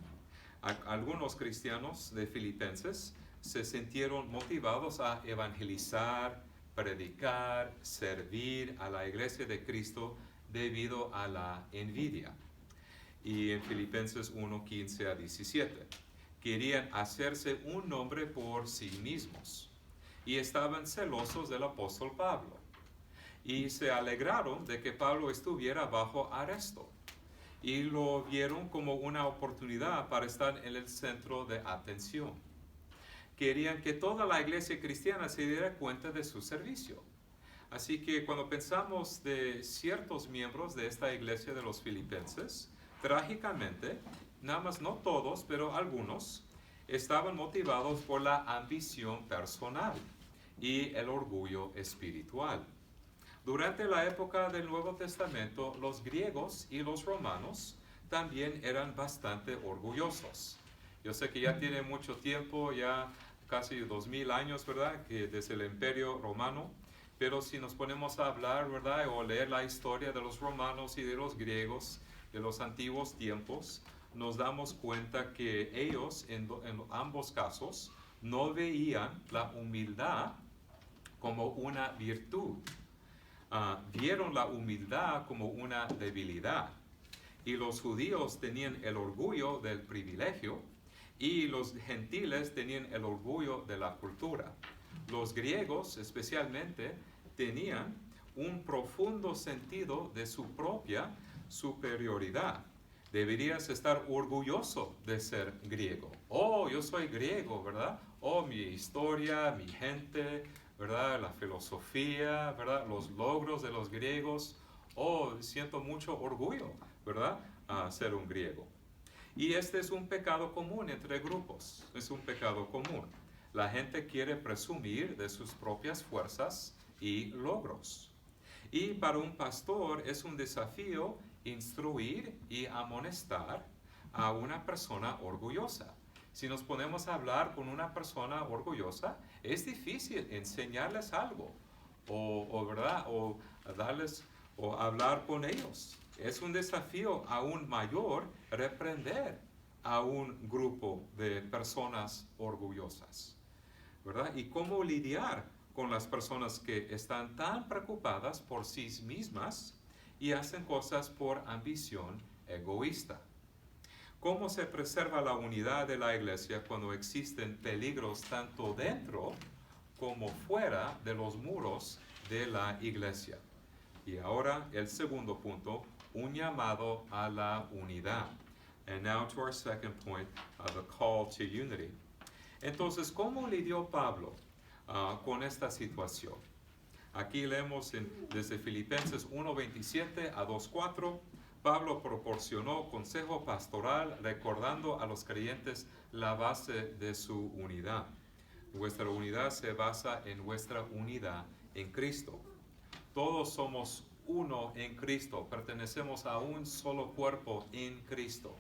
Algunos cristianos de Filipenses se sintieron motivados a evangelizar, predicar, servir a la iglesia de Cristo debido a la envidia. Y en Filipenses 1:15 a 17, querían hacerse un nombre por sí mismos y estaban celosos del apóstol Pablo. Y se alegraron de que Pablo estuviera bajo arresto y lo vieron como una oportunidad para estar en el centro de atención. Querían que toda la iglesia cristiana se diera cuenta de su servicio. Así que cuando pensamos de ciertos miembros de esta iglesia de los filipenses, trágicamente, nada más no todos, pero algunos, estaban motivados por la ambición personal y el orgullo espiritual. Durante la época del Nuevo Testamento, los griegos y los romanos también eran bastante orgullosos. Yo sé que ya tiene mucho tiempo, ya casi 2000 años, ¿verdad?, que desde el Imperio Romano, pero si nos ponemos a hablar, ¿verdad?, o leer la historia de los romanos y de los griegos de los antiguos tiempos, nos damos cuenta que ellos, en ambos casos, no veían la humildad como una virtud. Vieron la humildad como una debilidad. Y los judíos tenían el orgullo del privilegio y los gentiles tenían el orgullo de la cultura. Los griegos especialmente tenían un profundo sentido de su propia superioridad. Deberías estar orgulloso de ser griego. Oh, yo soy griego, ¿verdad? Oh, mi historia, mi gente, ¿verdad? La filosofía, ¿verdad? Los logros de los griegos. Oh, siento mucho orgullo, ¿verdad? Ser un griego. Y este es un pecado común entre grupos. Es un pecado común. La gente quiere presumir de sus propias fuerzas y logros. Y para un pastor es un desafío instruir y amonestar a una persona orgullosa. Si nos ponemos a hablar con una persona orgullosa, es difícil enseñarles algo, ¿verdad? O darles, o hablar con ellos. Es un desafío aún mayor reprender a un grupo de personas orgullosas, ¿verdad? Y cómo lidiar con las personas que están tan preocupadas por sí mismas y hacen cosas por ambición egoísta. ¿Cómo se preserva la unidad de la iglesia cuando existen peligros tanto dentro como fuera de los muros de la iglesia? Y ahora el segundo punto, un llamado a la unidad. And now to our second point, the call to unity. Entonces, ¿cómo lidió Pablo con esta situación? Aquí leemos desde Filipenses 1:27 a 2:4. Pablo proporcionó consejo pastoral recordando a los creyentes la base de su unidad. Vuestra unidad se basa en vuestra unidad en Cristo. Todos somos uno en Cristo, pertenecemos a un solo cuerpo en Cristo,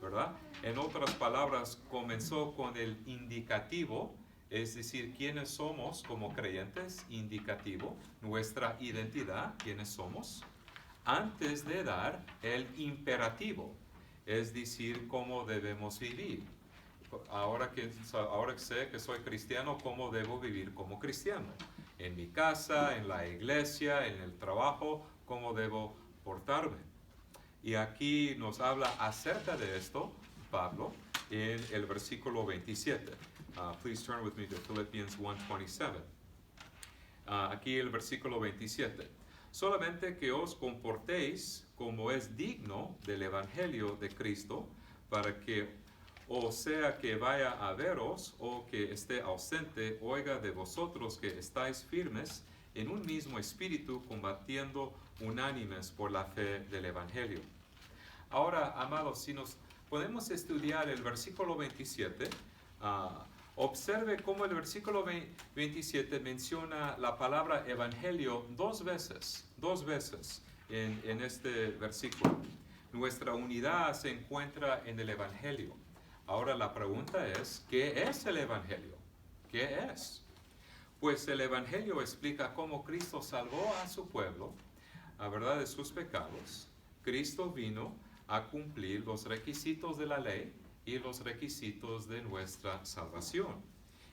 ¿verdad? En otras palabras, comenzó con el indicativo, es decir, quiénes somos como creyentes, indicativo, nuestra identidad, quiénes somos, antes de dar el imperativo, es decir, cómo debemos vivir. Ahora que sé que soy cristiano, ¿cómo debo vivir como cristiano? En mi casa, en la iglesia, en el trabajo, ¿cómo debo portarme? Y aquí nos habla acerca de esto, Pablo, en el versículo 27. Please turn with me to Philippians 1:27. Aquí el versículo 27. Solamente que os comportéis como es digno del Evangelio de Cristo, para que, o sea que vaya a veros o que esté ausente, oiga de vosotros que estáis firmes en un mismo espíritu, combatiendo unánimes por la fe del Evangelio. Ahora, amados, si nos podemos estudiar el versículo 27, observe cómo el versículo 27 menciona la palabra evangelio dos veces en este versículo. Nuestra unidad se encuentra en el evangelio. Ahora la pregunta es, ¿qué es el evangelio? ¿Qué es? Pues el evangelio explica cómo Cristo salvó a su pueblo, a verdad, de sus pecados. Cristo vino a cumplir los requisitos de la ley y los requisitos de nuestra salvación.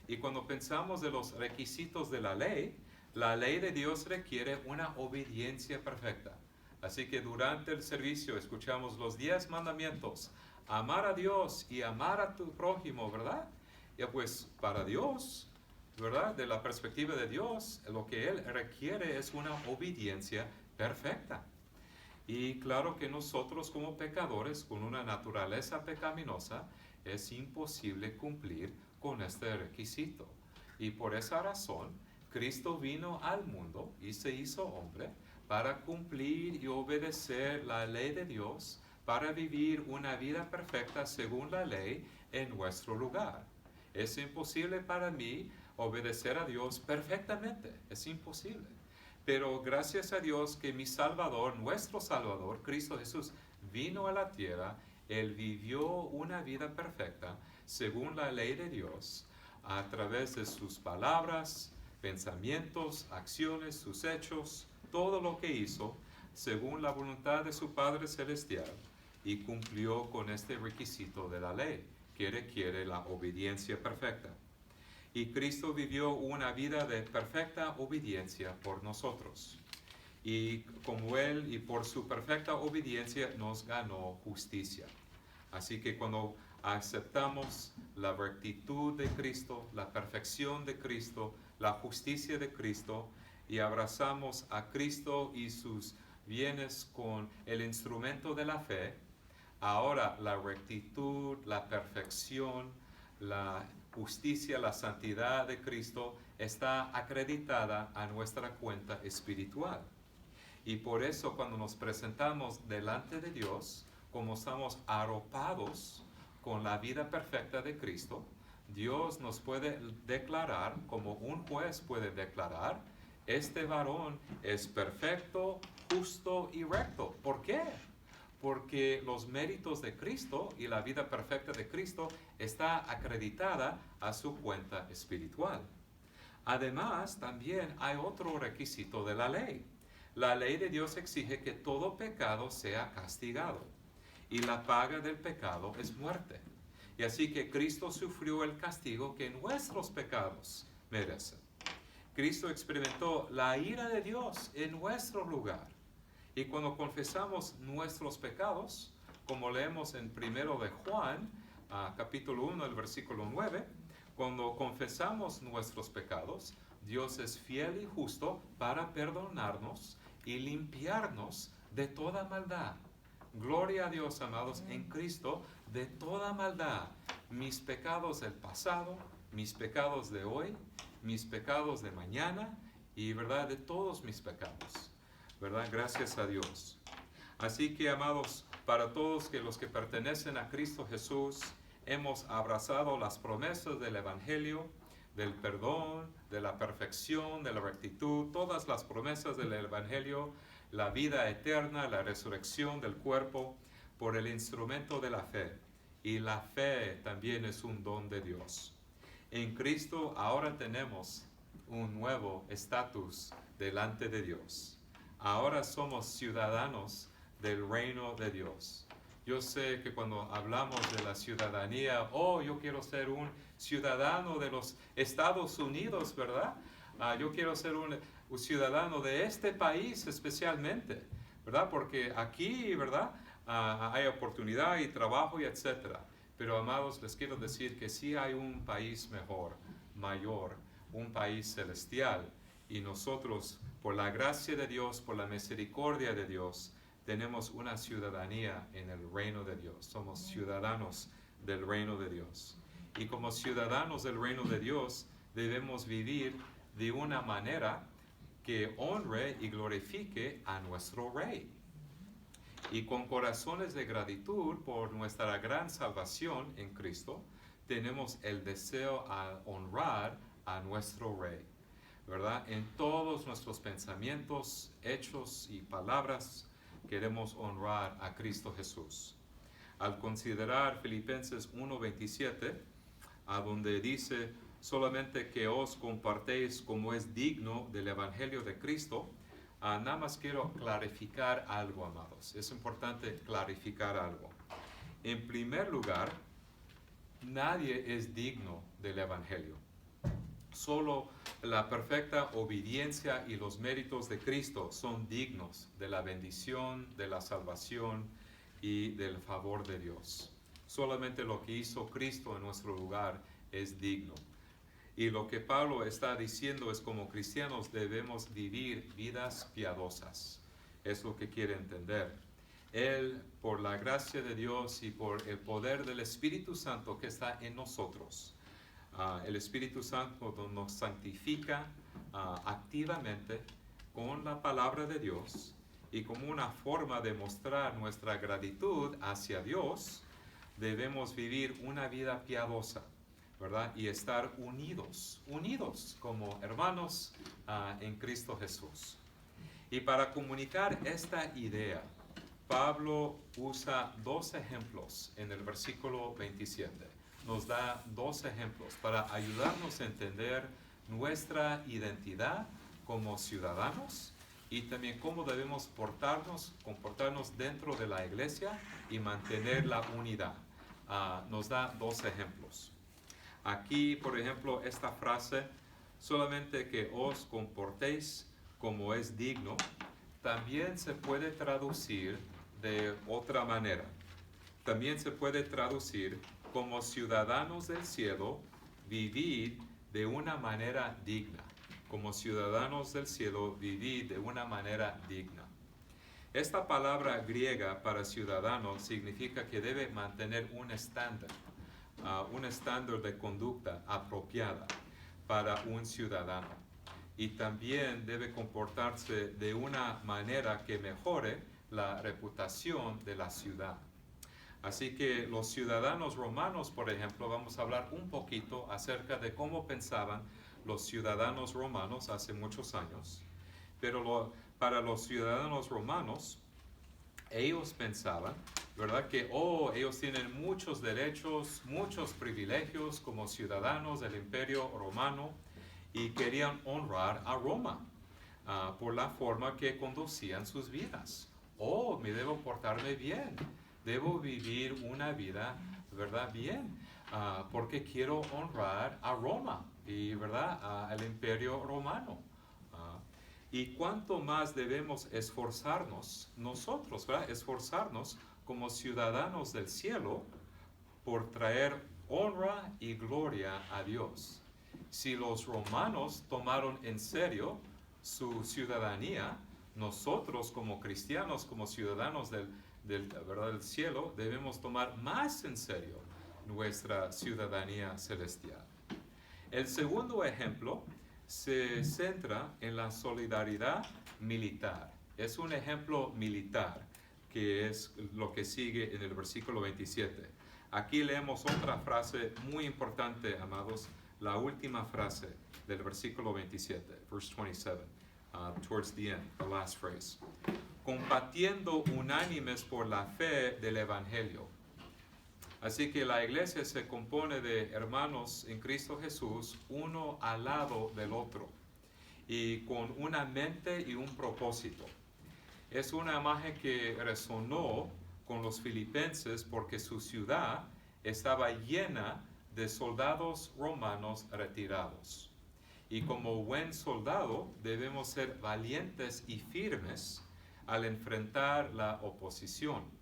Y cuando pensamos de los requisitos de la ley de Dios requiere una obediencia perfecta. Así que durante el servicio escuchamos los 10 mandamientos, amar a Dios y amar a tu prójimo, ¿verdad? Y pues para Dios, ¿verdad? De la perspectiva de Dios, lo que Él requiere es una obediencia perfecta. Y claro que nosotros como pecadores, con una naturaleza pecaminosa, es imposible cumplir con este requisito. Y por esa razón, Cristo vino al mundo y se hizo hombre para cumplir y obedecer la ley de Dios, para vivir una vida perfecta según la ley en nuestro lugar. Es imposible para mí obedecer a Dios perfectamente, es imposible. Pero gracias a Dios que mi Salvador, nuestro Salvador, Cristo Jesús, vino a la tierra. Él vivió una vida perfecta según la ley de Dios, a través de sus palabras, pensamientos, acciones, sus hechos, todo lo que hizo, según la voluntad de su Padre Celestial, y cumplió con este requisito de la ley, que requiere la obediencia perfecta. Y Cristo vivió una vida de perfecta obediencia por nosotros. Y como Él y por su perfecta obediencia nos ganó justicia. Así que cuando aceptamos la rectitud de Cristo, la perfección de Cristo, la justicia de Cristo, y abrazamos a Cristo y sus bienes con el instrumento de la fe, ahora la rectitud, la perfección, la justicia, la santidad de Cristo está acreditada a nuestra cuenta espiritual. Y por eso cuando nos presentamos delante de Dios, como estamos arropados con la vida perfecta de Cristo, Dios nos puede declarar, como un juez puede declarar, este varón es perfecto, justo y recto. ¿Por qué? Porque los méritos de Cristo y la vida perfecta de Cristo está acreditada a su cuenta espiritual. Además, también hay otro requisito de la ley. La ley de Dios exige que todo pecado sea castigado, y la paga del pecado es muerte. Y así que Cristo sufrió el castigo que nuestros pecados merecen. Cristo experimentó la ira de Dios en nuestro lugar. Y cuando confesamos nuestros pecados, como leemos en 1 de Juan, capítulo 1, el versículo 9, cuando confesamos nuestros pecados, Dios es fiel y justo para perdonarnos y limpiarnos de toda maldad. Gloria a Dios, amados, en Cristo, de toda maldad. Mis pecados del pasado, mis pecados de hoy, mis pecados de mañana y, ¿verdad?, de todos mis pecados. ¿Verdad? Gracias a Dios. Así que, amados, para todos los que pertenecen a Cristo Jesús, hemos abrazado las promesas del Evangelio, del perdón, de la perfección, de la rectitud, todas las promesas del Evangelio, la vida eterna, la resurrección del cuerpo, por el instrumento de la fe. Y la fe también es un don de Dios. En Cristo ahora tenemos un nuevo estatus delante de Dios. Ahora somos ciudadanos del reino de Dios. Yo sé que cuando hablamos de la ciudadanía, yo quiero ser un ciudadano de los Estados Unidos, ¿verdad? Yo quiero ser un ciudadano de este país especialmente, ¿verdad? Porque aquí, ¿verdad? Hay oportunidad y trabajo y etcétera. Pero, amados, les quiero decir que sí hay un país mejor, mayor, un país celestial. Y nosotros, por la gracia de Dios, por la misericordia de Dios, tenemos una ciudadanía en el reino de Dios. Somos ciudadanos del reino de Dios. Y como ciudadanos del reino de Dios, debemos vivir de una manera que honre y glorifique a nuestro Rey. Y con corazones de gratitud por nuestra gran salvación en Cristo, tenemos el deseo a honrar a nuestro Rey, ¿verdad? En todos nuestros pensamientos, hechos y palabras, queremos honrar a Cristo Jesús. Al considerar Filipenses 1:27, a donde dice, solamente que os compartéis como es digno del Evangelio de Cristo, nada más quiero clarificar algo, amados. Es importante clarificar algo. En primer lugar, nadie es digno del Evangelio. Solo la perfecta obediencia y los méritos de Cristo son dignos de la bendición, de la salvación y del favor de Dios. Solamente lo que hizo Cristo en nuestro lugar es digno. Y lo que Pablo está diciendo es como cristianos debemos vivir vidas piadosas. Es lo que quiere entender. Él, por la gracia de Dios y por el poder del Espíritu Santo que está en nosotros, el Espíritu Santo nos santifica activamente con la palabra de Dios y como una forma de mostrar nuestra gratitud hacia Dios, debemos vivir una vida piadosa, ¿verdad? Y estar unidos como hermanos en Cristo Jesús. Y para comunicar esta idea, Pablo usa dos ejemplos en el versículo 27. Nos da dos ejemplos para ayudarnos a entender nuestra identidad como ciudadanos y también cómo debemos comportarnos dentro de la iglesia y mantener la unidad. Nos da dos ejemplos. Aquí, por ejemplo, esta frase, solamente que os comportéis como es digno, también se puede traducir de otra manera. También se puede traducir como ciudadanos del cielo, vivid de una manera digna. Como ciudadanos del cielo, vivid de una manera digna. Esta palabra griega para ciudadano significa que debe mantener un estándar de conducta apropiada para un ciudadano. Y también debe comportarse de una manera que mejore la reputación de la ciudad. Así que los ciudadanos romanos, por ejemplo, vamos a hablar un poquito acerca de cómo pensaban los ciudadanos romanos hace muchos años. Pero para los ciudadanos romanos, ellos pensaban, ¿verdad? Que ellos tienen muchos derechos, muchos privilegios como ciudadanos del Imperio Romano y querían honrar a Roma por la forma que conducían sus vidas. Me debo portarme bien, debo vivir una vida, ¿verdad? Bien, porque quiero honrar a Roma y, ¿verdad? Al Imperio Romano. Y cuánto más debemos esforzarnos nosotros, ¿verdad? Esforzarnos como ciudadanos del cielo por traer honra y gloria a Dios. Si los romanos tomaron en serio su ciudadanía, nosotros como cristianos, como ciudadanos ¿verdad? Del cielo, debemos tomar más en serio nuestra ciudadanía celestial. El segundo ejemplo se centra en la solidaridad militar. Es un ejemplo militar, que es lo que sigue en el versículo 27. Aquí leemos otra frase muy importante, amados, la última frase del versículo 27, verse 27, towards the end, the last phrase. Combatiendo unánimes por la fe del Evangelio. Así que la iglesia se compone de hermanos en Cristo Jesús, uno al lado del otro, y con una mente y un propósito. Es una imagen que resonó con los filipenses porque su ciudad estaba llena de soldados romanos retirados. Y como buen soldado debemos ser valientes y firmes al enfrentar la oposición.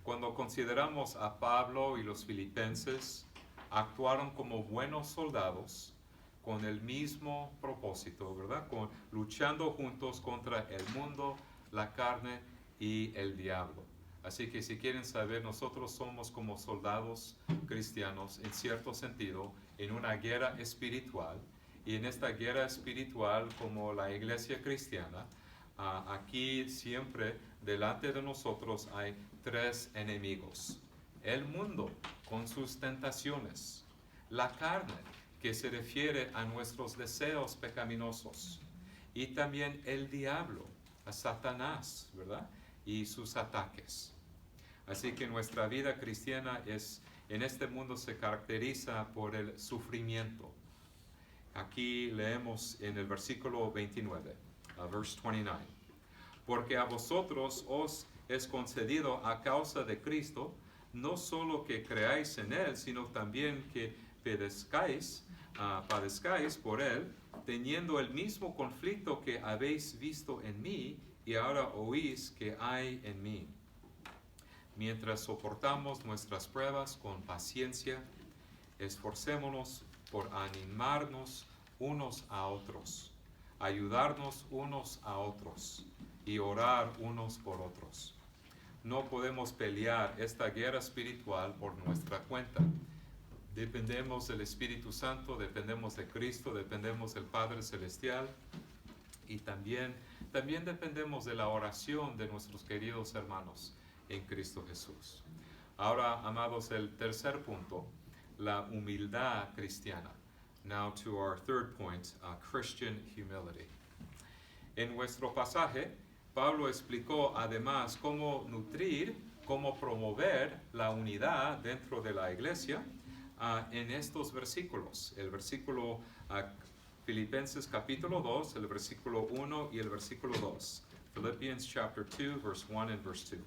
Cuando consideramos a Pablo y los filipenses, actuaron como buenos soldados con el mismo propósito, ¿verdad? Luchando juntos contra el mundo, la carne y el diablo. Así que si quieren saber, nosotros somos como soldados cristianos en cierto sentido en una guerra espiritual. Y en esta guerra espiritual, como la iglesia cristiana, aquí siempre delante de nosotros hay tres enemigos. El mundo con sus tentaciones, la carne que se refiere a nuestros deseos pecaminosos y también el diablo, a Satanás, ¿verdad? Y sus ataques. Así que nuestra vida cristiana en este mundo se caracteriza por el sufrimiento. Aquí leemos en el versículo 29, verse 29. Porque a vosotros os es concedido a causa de Cristo, no solo que creáis en Él, sino también que padezcáis por Él, teniendo el mismo conflicto que habéis visto en mí y ahora oís que hay en mí. Mientras soportamos nuestras pruebas con paciencia, esforcémonos por animarnos unos a otros, ayudarnos unos a otros y orar unos por otros. No podemos pelear esta guerra espiritual por nuestra cuenta. Dependemos del Espíritu Santo, dependemos de Cristo, dependemos del Padre Celestial y también dependemos de la oración de nuestros queridos hermanos en Cristo Jesús. Ahora, amados, el tercer punto, la humildad cristiana. Now to our third point, Christian humility. En nuestro pasaje, Pablo explicó además cómo nutrir, cómo promover la unidad dentro de la iglesia en estos versículos. El versículo Filipenses capítulo 2, el versículo 1 y el versículo 2. Philippians chapter 2, verse 1 and verse 2.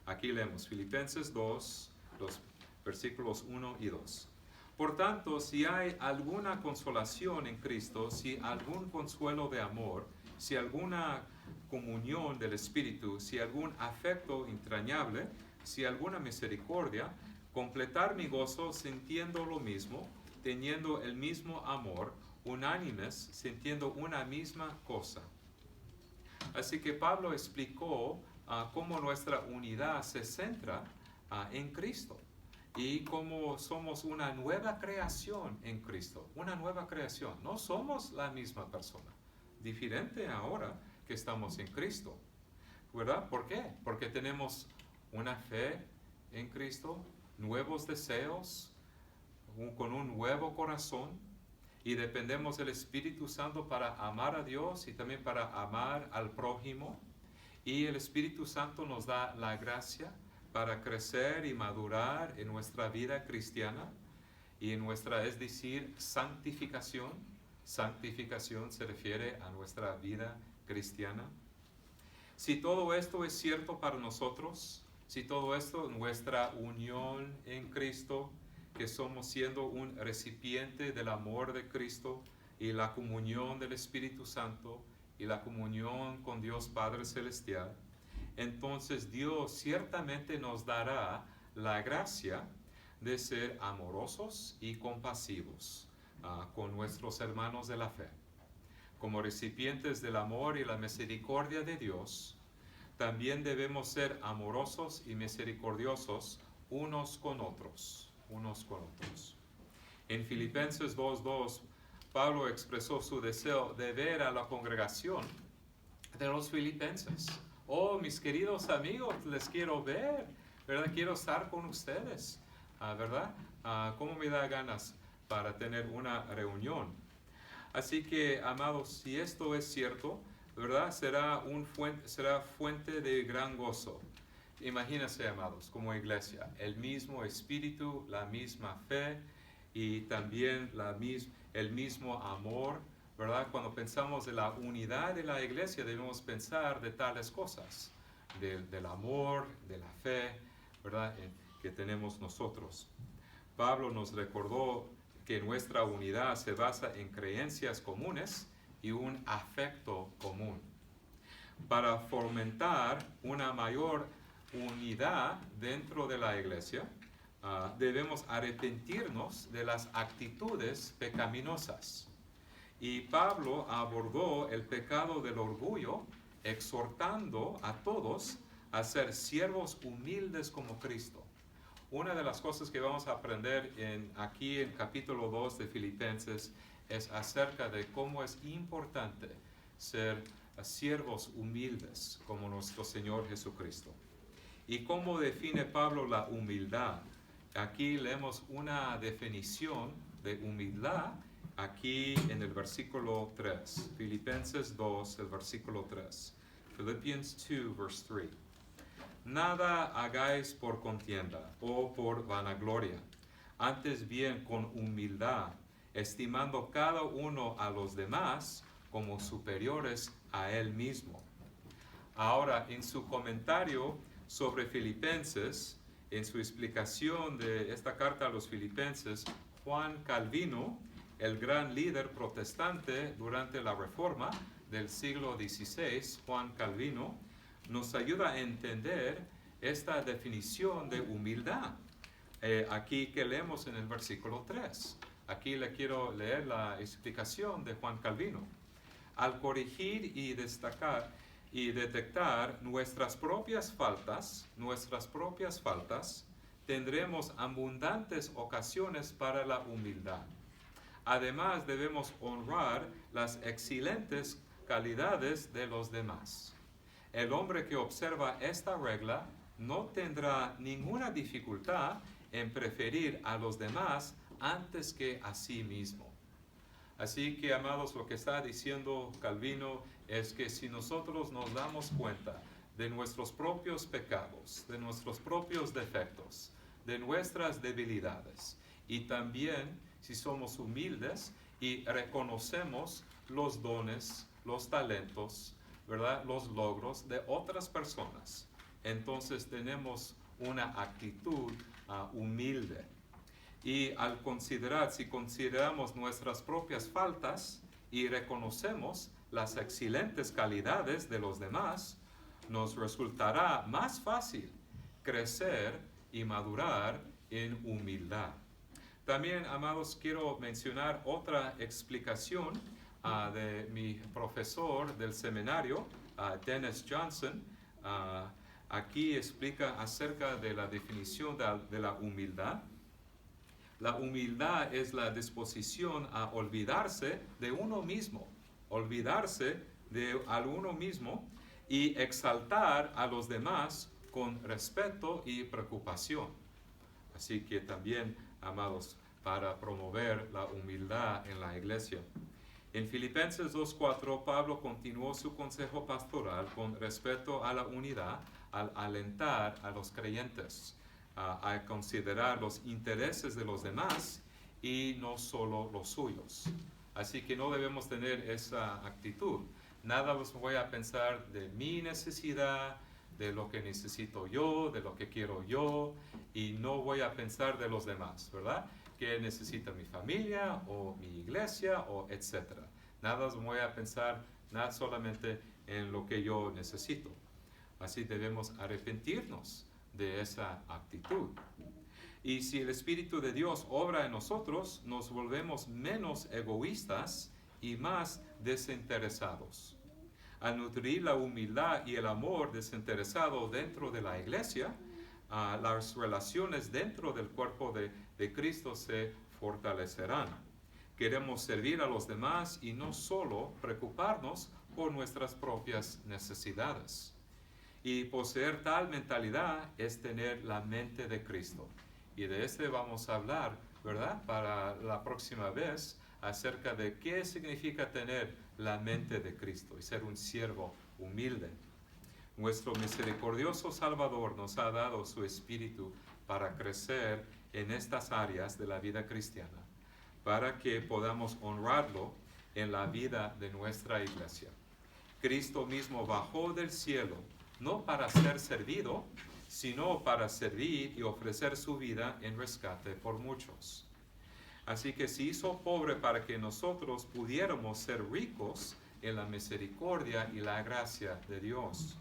Aquí leemos Filipenses 2, los versículos 1 y 2. Por tanto, si hay alguna consolación en Cristo, si algún consuelo de amor, si alguna comunión del Espíritu, si algún afecto entrañable, si alguna misericordia, completar mi gozo sintiendo lo mismo, teniendo el mismo amor, unánimes, sintiendo una misma cosa. Así que Pablo explicó cómo nuestra unidad se centra en Cristo y cómo somos una nueva creación en Cristo, una nueva creación. No somos la misma persona, diferente ahora que estamos en Cristo, ¿verdad? ¿Por qué? Porque tenemos una fe en Cristo, nuevos deseos, con un nuevo corazón, y dependemos del Espíritu Santo para amar a Dios y también para amar al prójimo. Y el Espíritu Santo nos da la gracia para crecer y madurar en nuestra vida cristiana y en nuestra, es decir, santificación. Santificación se refiere a nuestra vida cristiana. Si todo esto es cierto para nosotros, si todo esto, nuestra unión en Cristo, que somos siendo un recipiente del amor de Cristo y la comunión del Espíritu Santo y la comunión con Dios Padre Celestial, entonces Dios ciertamente nos dará la gracia de ser amorosos y compasivos con nuestros hermanos de la fe. Como recipientes del amor y la misericordia de Dios, también debemos ser amorosos y misericordiosos unos con otros. En Filipenses 2:2, Pablo expresó su deseo de ver a la congregación de los filipenses. Oh, mis queridos amigos, les quiero ver, ¿verdad? Quiero estar con ustedes, ¿verdad? ¿Cómo me da ganas para tener una reunión? Así que, amados, si esto es cierto, ¿verdad? Será fuente de gran gozo. Imagínense, amados, como iglesia, el mismo espíritu, la misma fe y también el mismo amor, ¿verdad? Cuando pensamos de la unidad de la iglesia, debemos pensar de tales cosas, del amor, de la fe, ¿verdad? Que tenemos nosotros. Pablo nos recordó que nuestra unidad se basa en creencias comunes y un afecto común. Para fomentar una mayor unidad dentro de la iglesia, debemos arrepentirnos de las actitudes pecaminosas. Y Pablo abordó el pecado del orgullo, exhortando a todos a ser siervos humildes como Cristo. Una de las cosas que vamos a aprender aquí en capítulo 2 de Filipenses es acerca de cómo es importante ser siervos humildes como nuestro Señor Jesucristo. ¿Y cómo define Pablo la humildad? Aquí leemos una definición de humildad aquí en el versículo 3. Filipenses 2, el versículo 3. Philippians 2, verse 3. Nada hagáis por contienda o por vanagloria, antes bien con humildad, estimando cada uno a los demás como superiores a él mismo. Ahora, en su comentario sobre Filipenses, en su explicación de esta carta a los Filipenses, Juan Calvino, el gran líder protestante durante la Reforma del siglo XVI, Juan Calvino, nos ayuda a entender esta definición de humildad. Aquí que leemos en el versículo 3. Aquí le quiero leer la explicación de Juan Calvino. Al corregir y destacar y detectar nuestras propias faltas, tendremos abundantes ocasiones para la humildad. Además, debemos honrar las excelentes calidades de los demás. El hombre que observa esta regla no tendrá ninguna dificultad en preferir a los demás antes que a sí mismo. Así que, amados, lo que está diciendo Calvino es que si nosotros nos damos cuenta de nuestros propios pecados, de nuestros propios defectos, de nuestras debilidades, y también si somos humildes y reconocemos los dones, los talentos, ¿verdad?, los logros de otras personas, entonces tenemos una actitud humilde. Y al considerar, si consideramos nuestras propias faltas y reconocemos las excelentes calidades de los demás, nos resultará más fácil crecer y madurar en humildad. También, amados, quiero mencionar otra explicación de mi profesor del seminario, Dennis Johnson. Aquí explica acerca de la definición de la humildad. La humildad es la disposición a olvidarse de uno mismo, olvidarse de uno mismo y exaltar a los demás con respeto y preocupación. Así que también, amados, para promover la humildad en la iglesia. En Filipenses 2:4, Pablo continuó su consejo pastoral con respecto a la unidad al alentar a los creyentes a considerar los intereses de los demás y no solo los suyos. Así que no debemos tener esa actitud. Nada os voy a pensar de mi necesidad, de lo que necesito yo, de lo que quiero yo, y no voy a pensar de los demás, ¿verdad? Que necesita mi familia o mi iglesia o etcétera. Nada os voy a pensar nada solamente en lo que yo necesito. Así debemos arrepentirnos de esa actitud. Y si el Espíritu de Dios obra en nosotros, nos volvemos menos egoístas y más desinteresados. Al nutrir la humildad y el amor desinteresado dentro de la iglesia, las relaciones dentro del cuerpo de Cristo se fortalecerán. Queremos servir a los demás y no solo preocuparnos por nuestras propias necesidades. Y poseer tal mentalidad es tener la mente de Cristo. Y de este vamos a hablar, ¿verdad?, para la próxima vez, acerca de qué significa tener la mente de Cristo y ser un siervo humilde. Nuestro misericordioso Salvador nos ha dado su Espíritu para crecer en estas áreas de la vida cristiana, para que podamos honrarlo en la vida de nuestra iglesia. Cristo mismo bajó del cielo, no para ser servido, sino para servir y ofrecer su vida en rescate por muchos. Así que se hizo pobre para que nosotros pudiéramos ser ricos en la misericordia y la gracia de Dios.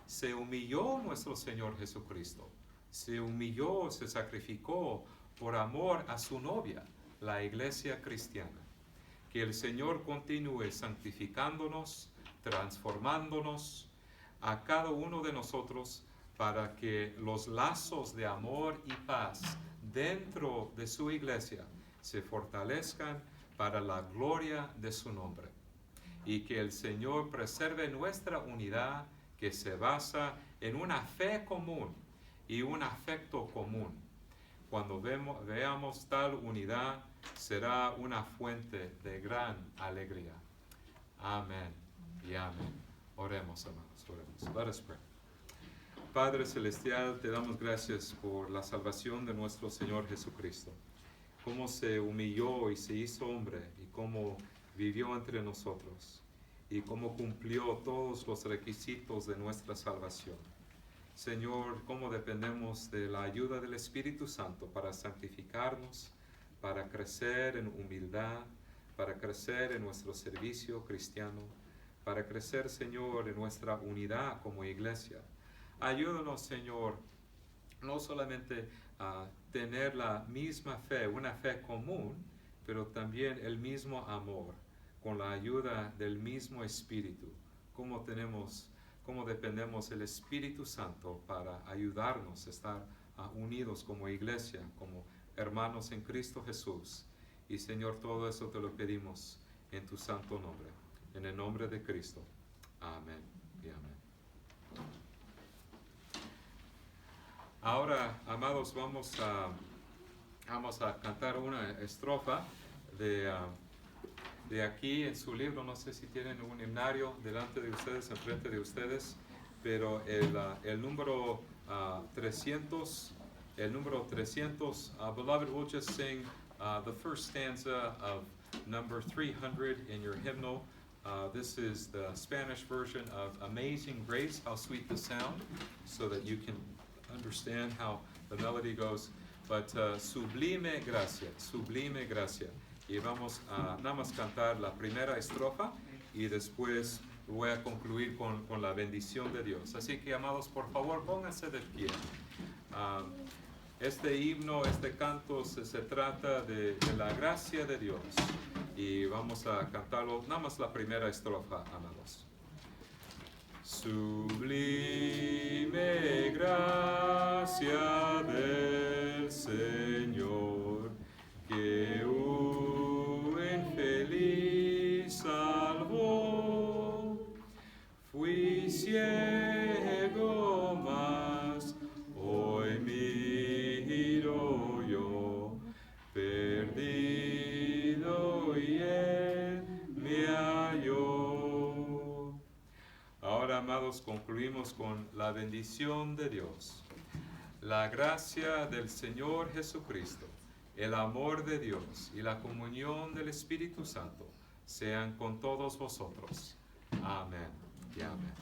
Se humilló nuestro Señor Jesucristo. Se humilló, se sacrificó por amor a su novia, la iglesia cristiana. Que el Señor continúe santificándonos, transformándonos a cada uno de nosotros para que los lazos de amor y paz dentro de su iglesia se fortalezcan para la gloria de su nombre. Y que el Señor preserve nuestra unidad que se basa en una fe común y un afecto común. Cuando veamos tal unidad, será una fuente de gran alegría. Amén y amén. Oremos, amados, oremos. Let us pray. Padre Celestial, te damos gracias por la salvación de nuestro Señor Jesucristo. Cómo se humilló y se hizo hombre y cómo vivió entre nosotros y cómo cumplió todos los requisitos de nuestra salvación. Señor, cómo dependemos de la ayuda del Espíritu Santo para santificarnos, para crecer en humildad, para crecer en nuestro servicio cristiano, para crecer, Señor, en nuestra unidad como iglesia. Ayúdanos, Señor, no solamente a tener la misma fe, una fe común, pero también el mismo amor, con la ayuda del mismo Espíritu. Cómo dependemos del Espíritu Santo para ayudarnos a estar unidos como iglesia, como hermanos en Cristo Jesús. Y Señor, todo eso te lo pedimos en tu santo nombre. En el nombre de Cristo. Amén y amén. Ahora, amados, vamos a cantar una estrofa de aquí en su libro, no sé si tienen un himnario delante de ustedes, enfrente de ustedes, pero el número 300, beloved, we'll just sing the first stanza of number 300 in your hymnal. This is the Spanish version of Amazing Grace, how sweet the sound, so that you can understand how the melody goes. But sublime gracia, sublime gracia. Y vamos a nada más cantar la primera estrofa y después voy a concluir con la bendición de Dios. Así que, amados, por favor, pónganse de pie. Este himno, este canto se trata de la gracia de Dios. Y vamos a cantarlo, nada más la primera estrofa, amados. Sublime gracia del Señor, que un infeliz salvó. Fui ciego, mas hoy miro yo, perdido, y Él me halló. Ahora, amados, concluimos con la bendición de Dios. La gracia del Señor Jesucristo, el amor de Dios y la comunión del Espíritu Santo sean con todos vosotros. Amén y amén.